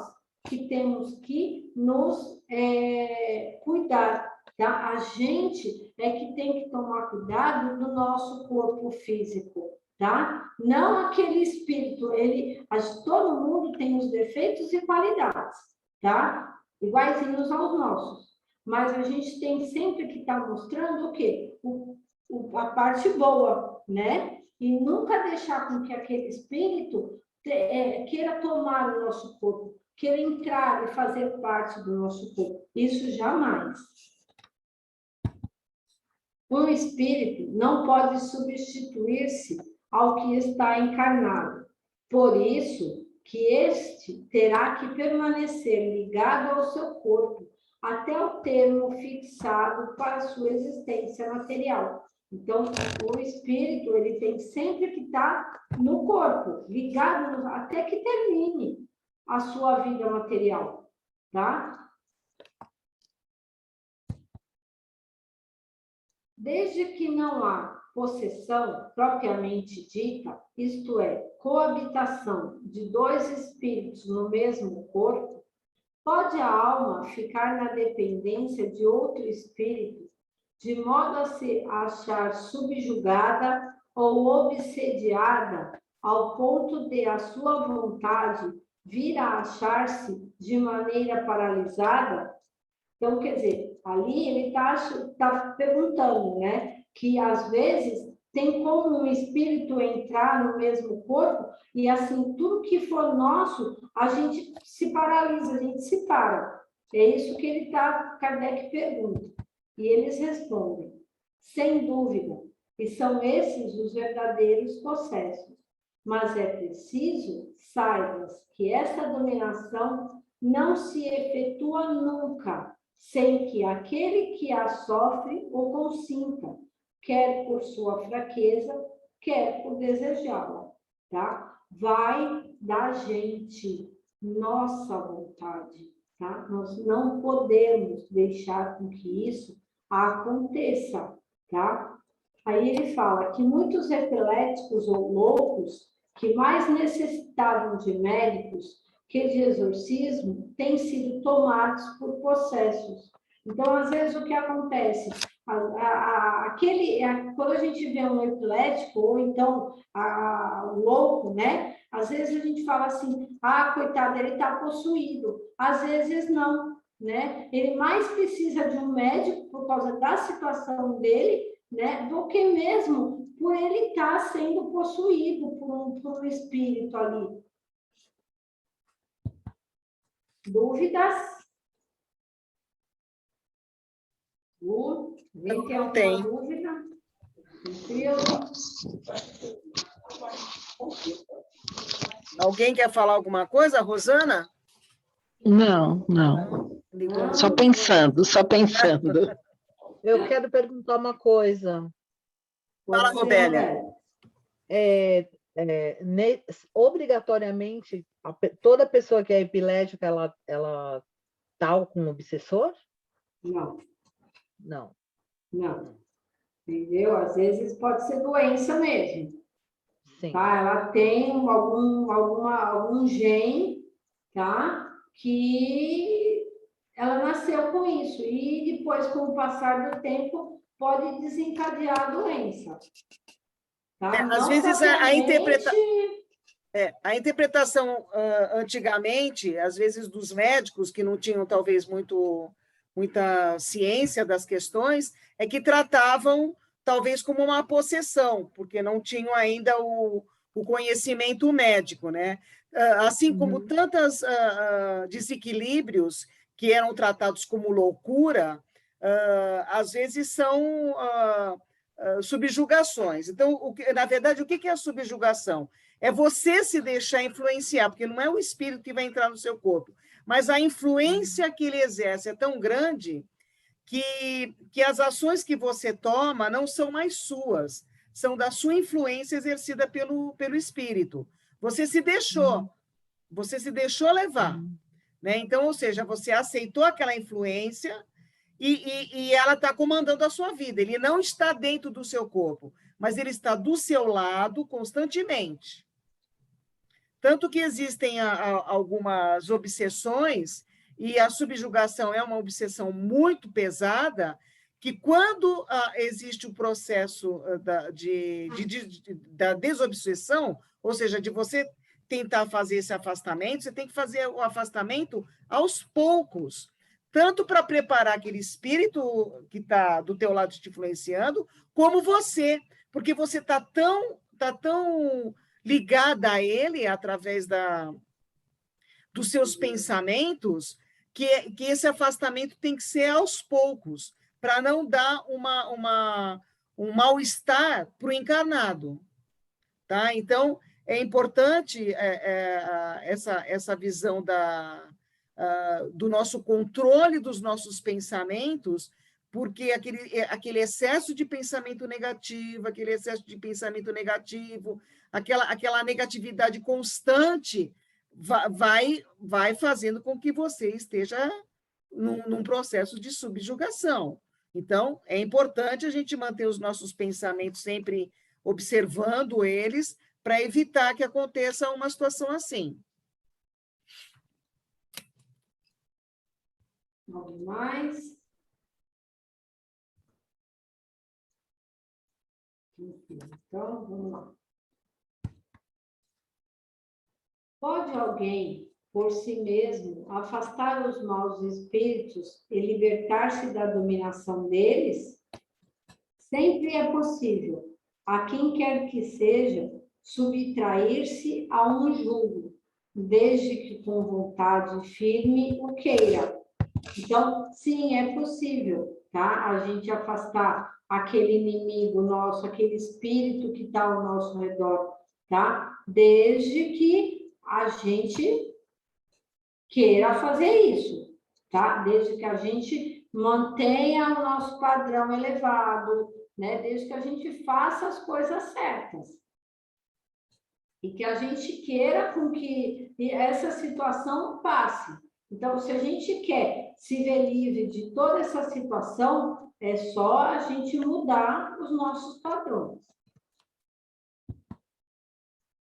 que temos que nos cuidar. Tá? A gente é que tem que tomar cuidado do nosso corpo físico, tá? Não aquele espírito, todo mundo tem os defeitos e qualidades, tá? Iguaizinhos aos nossos. Mas a gente tem sempre que estar mostrando o quê? A parte boa, né? E nunca deixar com que aquele espírito queira tomar o nosso corpo, queira entrar e fazer parte do nosso corpo. Isso jamais. Um espírito não pode substituir-se ao que está encarnado. Por isso que este terá que permanecer ligado ao seu corpo até o termo fixado para a sua existência material. Então, o espírito ele tem sempre que estar no corpo, ligado até que termine a sua vida material, tá? Desde que não há possessão propriamente dita, isto é, coabitação de dois espíritos no mesmo corpo, pode a alma ficar na dependência de outro espírito, de modo a se achar subjugada ou obsediada ao ponto de a sua vontade vir a achar-se de maneira paralisada. Então, quer dizer, ali ele está perguntando, né? Que às vezes tem como um espírito entrar no mesmo corpo e assim, tudo que for nosso, a gente se paralisa, a gente se para. É isso que Kardec pergunta. E eles respondem, sem dúvida, e são esses os verdadeiros possessos. Mas é preciso, saibas, que essa dominação não se efetua nunca, sem que aquele que a sofre o consinta, quer por sua fraqueza, quer por desejá-la, tá? Vai da gente, nossa vontade, tá? Nós não podemos deixar com que isso aconteça, tá? Aí ele fala que muitos epiléticos ou loucos que mais necessitavam de médicos que de exorcismo têm sido tomados por possessos. Então, às vezes, o que acontece? Quando a gente vê um epilético, ou então o louco, né? Às vezes a gente fala assim, coitado, ele está possuído. Às vezes não, né? Ele mais precisa de um médico por causa da situação dele, né? Do que mesmo por ele estar sendo possuído por um espírito ali. Dúvidas? Alguém tem alguma dúvida? Alguém quer falar alguma coisa, Rosana? Não, não. Só pensando, só pensando. Eu quero perguntar uma coisa. Fala, Robélia. Obrigatoriamente, toda pessoa que é epilética, ela tá com obsessor? Não. Não. Não. Entendeu? Às vezes pode ser doença mesmo. Sim. Tá? Ela tem algum gene, tá? Que ela nasceu com isso. E depois, com o passar do tempo, pode desencadear a doença. Tá? Às vezes a interpretação antigamente, às vezes dos médicos que não tinham talvez muita ciência das questões, é que tratavam talvez como uma possessão, porque não tinham ainda o conhecimento médico, né? Assim como tantos desequilíbrios que eram tratados como loucura, às vezes são subjugações. Então, na verdade, o que é a subjugação? É você se deixar influenciar, porque não é o espírito que vai entrar no seu corpo, mas a influência que ele exerce é tão grande que as ações que você toma não são mais suas, são da sua influência exercida pelo espírito. Você se deixou levar, né? Então, ou seja, você aceitou aquela influência e ela está comandando a sua vida. Ele não está dentro do seu corpo, mas ele está do seu lado constantemente. Tanto que existem algumas obsessões, e a subjugação é uma obsessão muito pesada, que quando existe o processo da desobsessão, ou seja, de você tentar fazer esse afastamento, você tem que fazer o afastamento aos poucos, tanto para preparar aquele espírito que está do teu lado te influenciando, como você, porque você está tão ligada a ele através dos seus pensamentos, que esse afastamento tem que ser aos poucos, para não dar um mal-estar para o encarnado. Tá? Então, é importante essa visão do nosso controle dos nossos pensamentos, porque aquele excesso de pensamento negativo, aquela negatividade constante, vai fazendo com que você esteja num processo de subjugação. Então, é importante a gente manter os nossos pensamentos sempre observando eles, para evitar que aconteça uma situação assim. Algo mais? Então, vamos lá. Pode alguém, por si mesmo, afastar os maus espíritos e libertar-se da dominação deles? Sempre é possível, a quem quer que seja, subtrair-se a um jugo, desde que com vontade firme o queira. Então, sim, é possível, tá? A gente afastar aquele inimigo nosso, aquele espírito que está ao nosso redor, tá? Desde que a gente queira fazer isso, tá? Desde que a gente mantenha o nosso padrão elevado, né? Desde que a gente faça as coisas certas. E que a gente queira com que essa situação passe. Então, se a gente quer se ver livre de toda essa situação, é só a gente mudar os nossos padrões.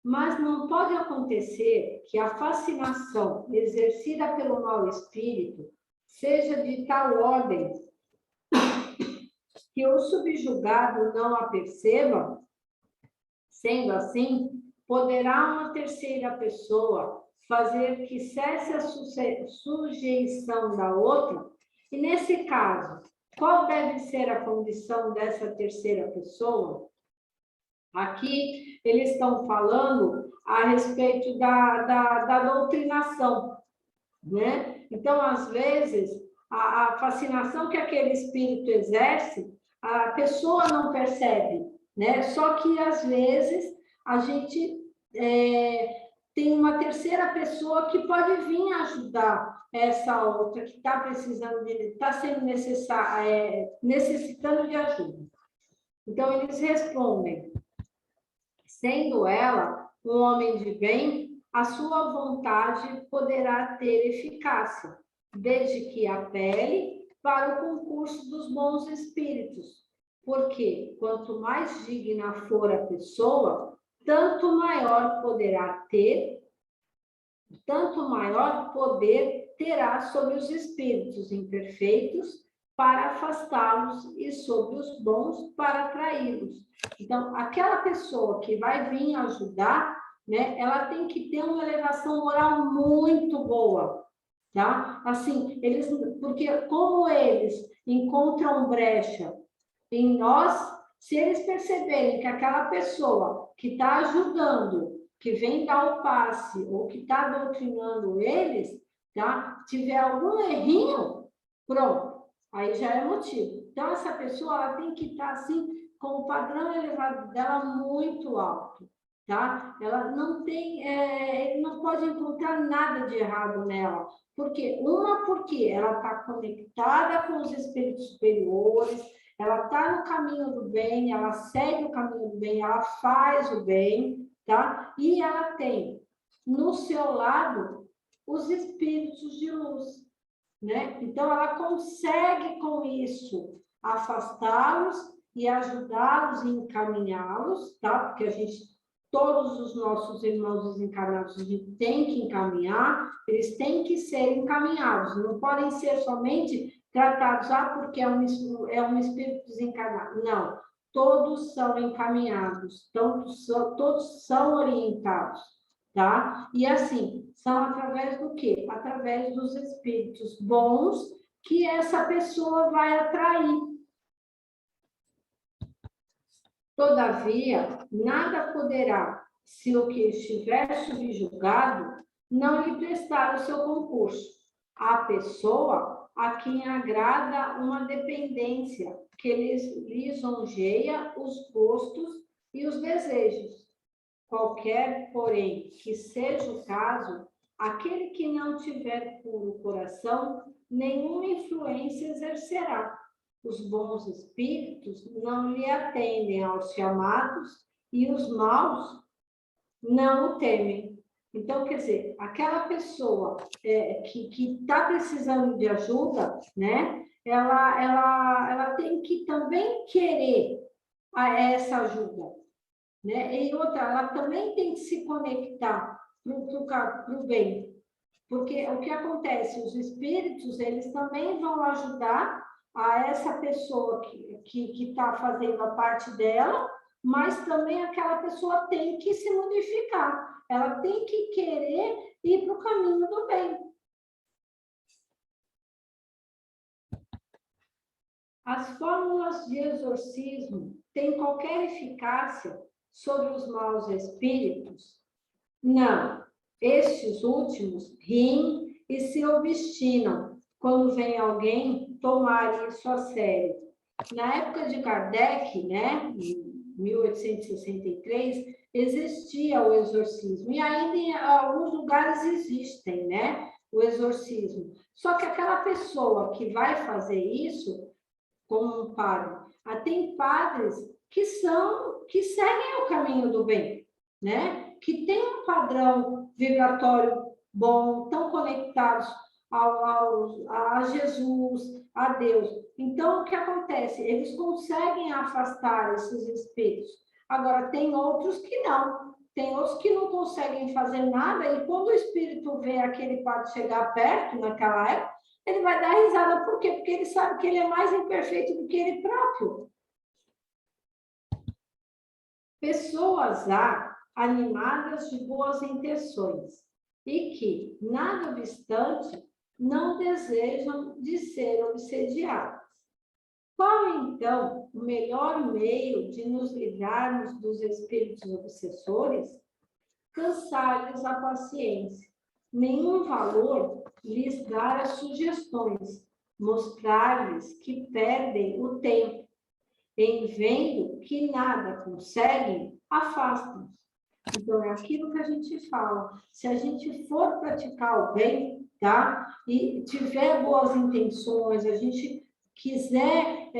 Mas não pode acontecer que a fascinação exercida pelo mau espírito seja de tal ordem que o subjugado não a perceba. Sendo assim, poderá uma terceira pessoa fazer que cesse a sujeição da outra? E nesse caso, qual deve ser a condição dessa terceira pessoa? Aqui eles estão falando a respeito da doutrinação, né? Então, às vezes, a fascinação que aquele espírito exerce, a pessoa não percebe, né? Só que, às vezes, a gente tem uma terceira pessoa que pode vir ajudar essa outra que está precisando está sendo necessitando de ajuda. Então, eles respondem: sendo ela um homem de bem, a sua vontade poderá ter eficácia, desde que apele para o concurso dos bons espíritos, porque quanto mais digna for a pessoa, tanto maior poder terá sobre os espíritos imperfeitos para afastá-los e sobre os bons para atraí-los. Então, aquela pessoa que vai vir ajudar, né, ela tem que ter uma elevação moral muito boa, tá? Assim, porque como eles encontram brecha em nós, se eles perceberem que aquela pessoa que está ajudando, que vem dar o passe ou que está doutrinando eles, tá? Tiver algum errinho, pronto, aí já é motivo. Então, essa pessoa ela tem que estar assim, com o padrão elevado dela muito alto, tá? Ela não tem, ele não pode encontrar nada de errado nela. Porque ela está conectada com os espíritos superiores, ela está no caminho do bem, ela segue o caminho do bem, ela faz o bem, tá? E ela tem no seu lado os espíritos de luz, né? Então, ela consegue com isso afastá-los e ajudá-los e encaminhá-los, tá? Porque todos os nossos irmãos desencarnados, a gente tem que encaminhar, eles têm que ser encaminhados, não podem ser somente tratados, porque é um espírito desencarnado. Não, todos são encaminhados, todos são orientados, tá? E assim, são através do quê? Através dos espíritos bons que essa pessoa vai atrair. Todavia, nada poderá, se o que estiver subjugado não lhe prestar o seu concurso. A pessoa a quem agrada uma dependência que lhes lisonjeia os gostos e os desejos. Qualquer, porém, que seja o caso, aquele que não tiver puro coração, nenhuma influência exercerá. Os bons espíritos não lhe atendem aos chamados e os maus não o temem. Então, quer dizer, aquela pessoa que está precisando de ajuda, né? Ela tem que também querer essa ajuda, né? E outra, ela também tem que se conectar para o bem, porque o que acontece, os espíritos, eles também vão ajudar a essa pessoa que está fazendo a parte dela, mas também aquela pessoa tem que se modificar, ela tem que querer ir para o caminho do bem. As fórmulas de exorcismo têm qualquer eficácia sobre os maus espíritos? Não. Estes últimos riem e se obstinam quando vem alguém tomar isso a sério. Na época de Kardec, né, em 1863, existia o exorcismo. E ainda em alguns lugares existem, né, o exorcismo. Só que aquela pessoa que vai fazer isso, como um padre, tem padres que seguem o caminho do bem, né? Que têm um padrão vibratório bom, estão conectados a Jesus, a Deus. Então, o que acontece? Eles conseguem afastar esses espíritos. Agora, tem outros que não. Tem outros que não conseguem fazer nada, e quando o espírito vê aquele padre chegar perto, naquela época, ele vai dar risada. Por quê? Porque ele sabe que ele é mais imperfeito do que ele próprio. Pessoas animadas de boas intenções e que, nada obstante, não desejam de ser obsediadas. Qual, então, o melhor meio de nos livrarmos dos espíritos obsessores? Cansar-lhes a paciência. Nenhum valor lhes dar as sugestões, mostrar-lhes que perdem o tempo. Em vendo que nada conseguem, afastam-se. Então, é aquilo que a gente fala. Se a gente for praticar o bem, tá? E tiver boas intenções, a gente quiser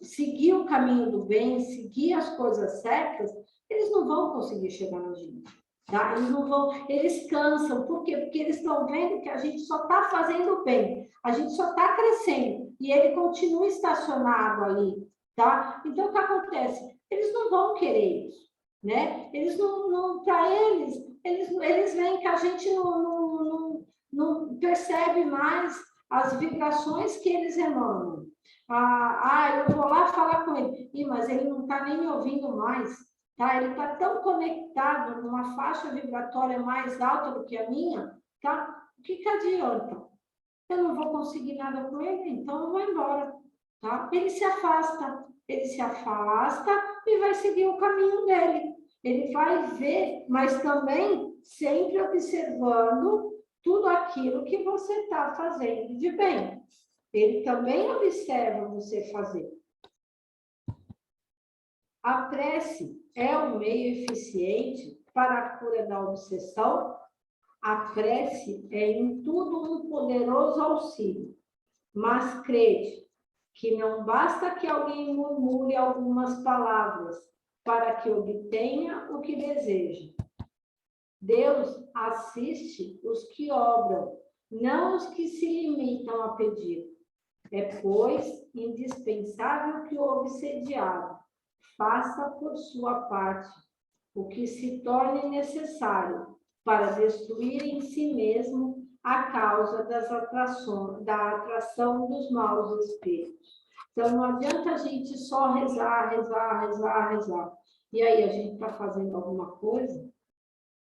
seguir o caminho do bem, seguir as coisas certas, eles não vão conseguir chegar na gente. Tá? Eles não vão, eles cansam. Por quê? Porque eles estão vendo que a gente só está fazendo bem, a gente só está crescendo, e ele continua estacionado ali. Tá? Então, o que acontece? Eles não vão querer isso, né? Eles não para eles veem que a gente não percebe mais as vibrações que eles emanam. Eu vou lá falar com ele, mas ele não está nem me ouvindo mais, tá? Ele está tão conectado numa faixa vibratória mais alta do que a minha, tá? O que adianta? Eu não vou conseguir nada com ele, então eu vou embora. Tá? Ele se afasta e vai seguir o caminho dele. Ele vai ver, mas também sempre observando tudo aquilo que você está fazendo de bem. Ele também observa você fazer. A prece é um meio eficiente para a cura da obsessão? A prece é em tudo um poderoso auxílio, mas crede que não basta que alguém murmure algumas palavras para que obtenha o que deseja. Deus assiste os que obram, não os que se limitam a pedir. É, pois, indispensável que o obsediado faça por sua parte o que se torne necessário para destruir em si mesmo a causa da atração dos maus espíritos. Então, não adianta a gente só rezar. E aí, a gente está fazendo alguma coisa,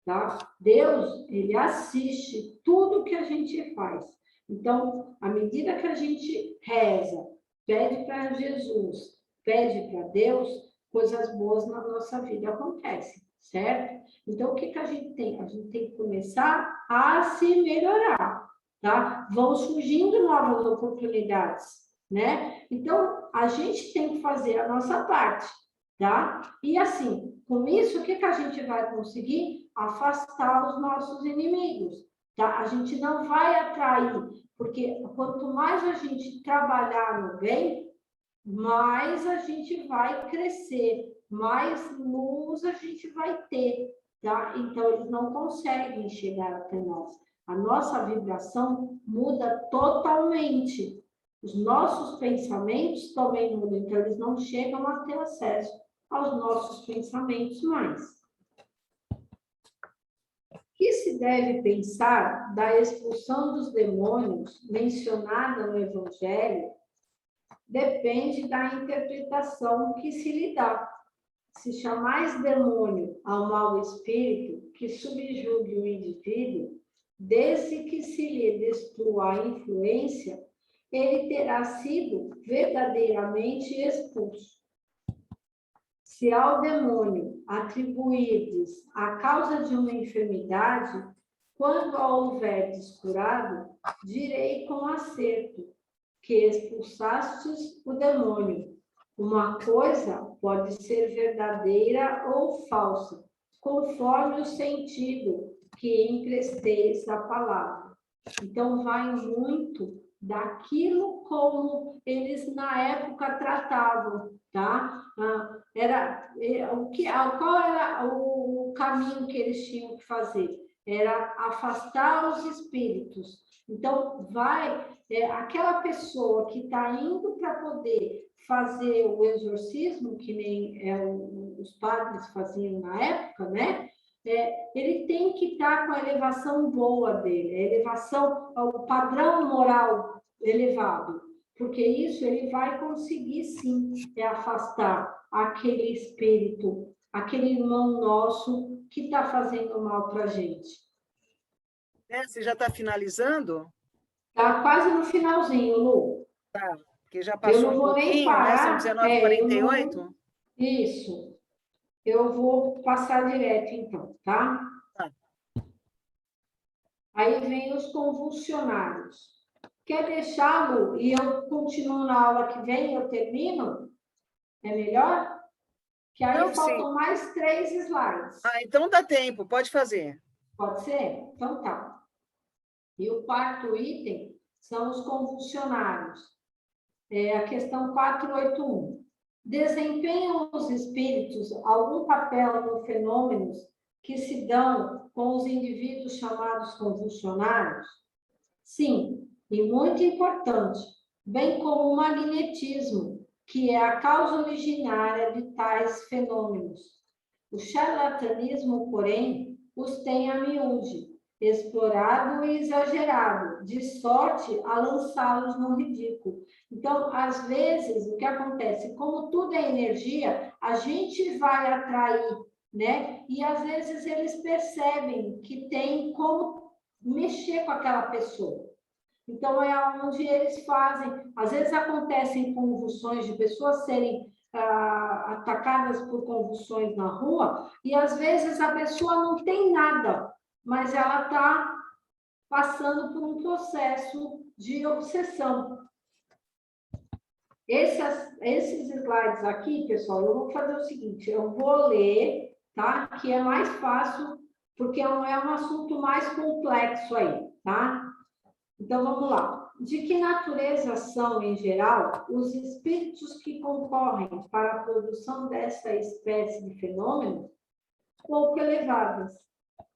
tá? Deus, ele assiste tudo que a gente faz. Então, à medida que a gente reza, pede para Jesus, pede para Deus, coisas boas na nossa vida acontecem, certo? Então, o que a gente tem? A gente tem que começar a se melhorar, tá? Vão surgindo novas oportunidades, né? Então, a gente tem que fazer a nossa parte, tá? E assim, com isso, o que a gente vai conseguir? Afastar os nossos inimigos, tá? A gente não vai atrair, porque quanto mais a gente trabalhar no bem, mais a gente vai crescer, mais luz a gente vai ter, tá? Então, eles não conseguem chegar até nós. A nossa vibração muda totalmente. Os nossos pensamentos também mudam, então eles não chegam a ter acesso aos nossos pensamentos mais. O que se deve pensar da expulsão dos demônios mencionada no Evangelho depende da interpretação que se lhe dá. se chamais demônio ao mau espírito que subjugue o indivíduo, desde que se lhe destrua a influência, ele terá sido verdadeiramente expulso. Se ao demônio atribuirdes a causa de uma enfermidade, quando a houverdes curado, direi com acerto que expulsastes o demônio. Uma coisa pode ser verdadeira ou falsa, conforme o sentido que empresteis à palavra. Então, vai muito daquilo como eles na época tratavam, tá? Qual era o caminho que eles tinham que fazer? Era afastar os espíritos. Então, aquela pessoa que está indo para poder fazer o exorcismo, que nem os padres faziam na época, né? Ele tem que estar com a elevação boa dele, a elevação, o padrão moral elevado, porque isso ele vai conseguir, sim, afastar aquele espírito, aquele irmão nosso que está fazendo mal para a gente. Você já está finalizando? Está quase no finalzinho, Lu. Tá, porque já passou um pouquinho, né? São 19h48. Isso. Eu vou passar direto, então, tá? Tá. Aí vem os convulsionários. Quer deixá-lo e eu continuo na aula que vem, eu termino? É melhor? Que aí Não, faltam sim. mais 3 slides. Então dá tempo, pode fazer. Pode ser? Então tá. E o quarto item são os convulsionários. A questão 481. Desempenham os espíritos algum papel nos fenômenos que se dão com os indivíduos chamados convulsionários? Sim, e muito importante, bem como o magnetismo, que é a causa originária de tais fenômenos. O charlatanismo, porém, os tem a miúde, explorado e exagerado, de sorte a lançá-los no ridículo. Então, às vezes, o que acontece? Como tudo é energia, a gente vai atrair, né? E às vezes eles percebem que tem como mexer com aquela pessoa. Então, é onde eles fazem. Às vezes acontecem convulsões de pessoas serem atacadas por convulsões na rua, e às vezes a pessoa não tem nada, mas ela está passando por um processo de obsessão. Esses slides aqui, pessoal, eu vou fazer o seguinte, eu vou ler, tá? Que é mais fácil, porque é um assunto mais complexo aí, tá? Então, vamos lá. De que natureza são, em geral, os espíritos que concorrem para a produção dessa espécie de fenômeno? Pouco elevadas.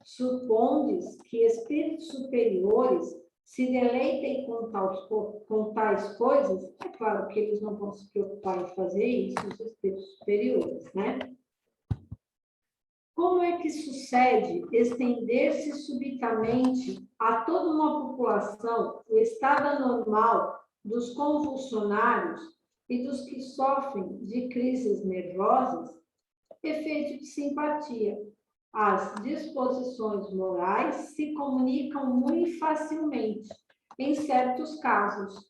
Supondes que espíritos superiores se deleitem com tais coisas? É claro que eles não vão se preocupar em fazer isso, os espíritos superiores, né? Como é que sucede estender-se subitamente a toda uma população o estado anormal dos convulsionários e dos que sofrem de crises nervosas? Efeito de simpatia. As disposições morais se comunicam muito facilmente, em certos casos.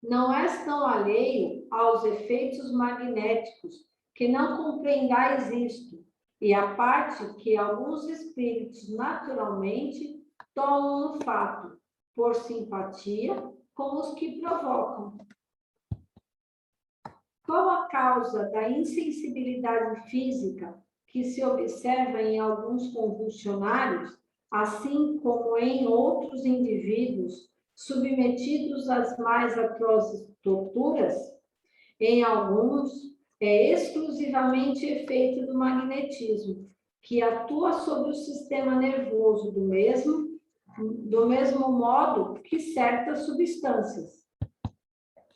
Não és tão alheio aos efeitos magnéticos que não compreendais isto, e a parte que alguns espíritos naturalmente tomam no fato, por simpatia, com os que provocam. Qual a causa da insensibilidade física que se observa em alguns convulsionários, assim como em outros indivíduos submetidos às mais atrozes torturas? Em alguns, é exclusivamente efeito do magnetismo, que atua sobre o sistema nervoso do mesmo modo que certas substâncias.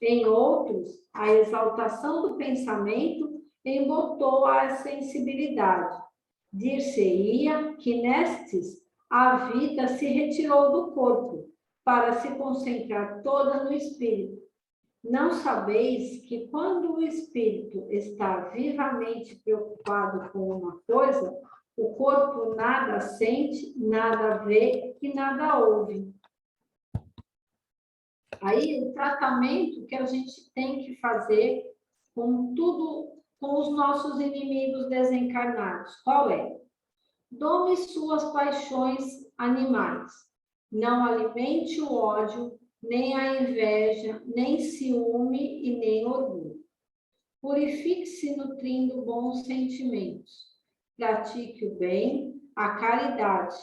Em outros, a exaltação do pensamento embotou a sensibilidade. Dir-se-ia que nestes a vida se retirou do corpo para se concentrar toda no espírito. Não sabeis que quando o espírito está vivamente preocupado com uma coisa, o corpo nada sente, nada vê e nada ouve. Aí, o tratamento que a gente tem que fazer com tudo, com os nossos inimigos desencarnados, qual é? Dome suas paixões animais. Não alimente o ódio, nem a inveja, nem ciúme e nem orgulho. Purifique-se nutrindo bons sentimentos. Pratique o bem, a caridade.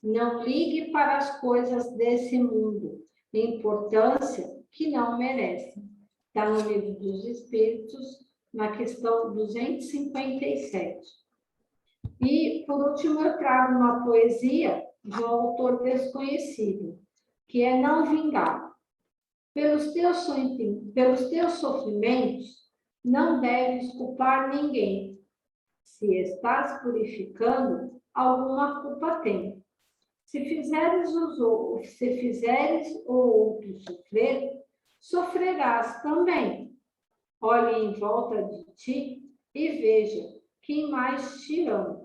Não ligue para as coisas desse mundo, importância que não merecem. Está no Livro dos Espíritos, na questão 257. E, por último, eu trago uma poesia de um autor desconhecido, que é Não Vingar. Pelos teus sofrimentos, não deves culpar ninguém. Se estás purificando, alguma culpa tem. Se fizeres o outro sofrer, sofrerás também. Olhe em volta de ti e veja quem mais te ama.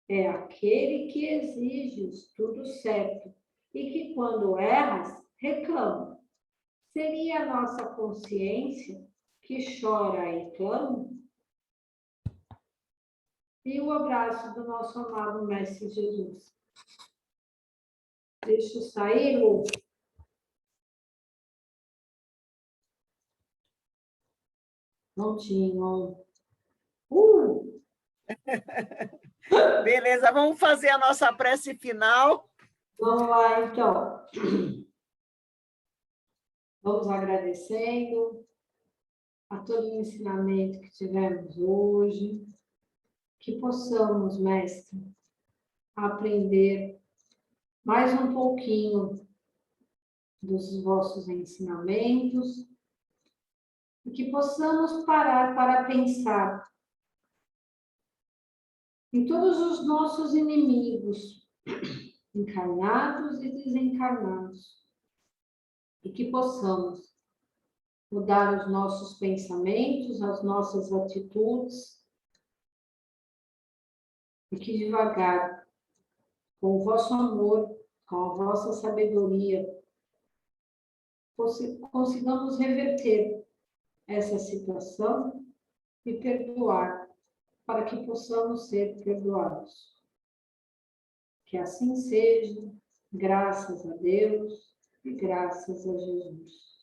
É aquele que exiges tudo certo e que, quando erras, reclama. Seria a nossa consciência que chora e clama? E o abraço do nosso amado Mestre Jesus. Deixa eu sair, Lu. Prontinho. Beleza, vamos fazer a nossa prece final. Vamos lá, então. Vamos agradecendo a todo o ensinamento que tivemos hoje, que possamos, Mestre, aprender mais um pouquinho dos vossos ensinamentos e que possamos parar para pensar em todos os nossos inimigos, encarnados e desencarnados, e que possamos mudar os nossos pensamentos, as nossas atitudes, e que devagar, com o vosso amor, com a vossa sabedoria, consigamos reverter essa situação e perdoar, para que possamos ser perdoados. Que assim seja, graças a Deus e graças a Jesus.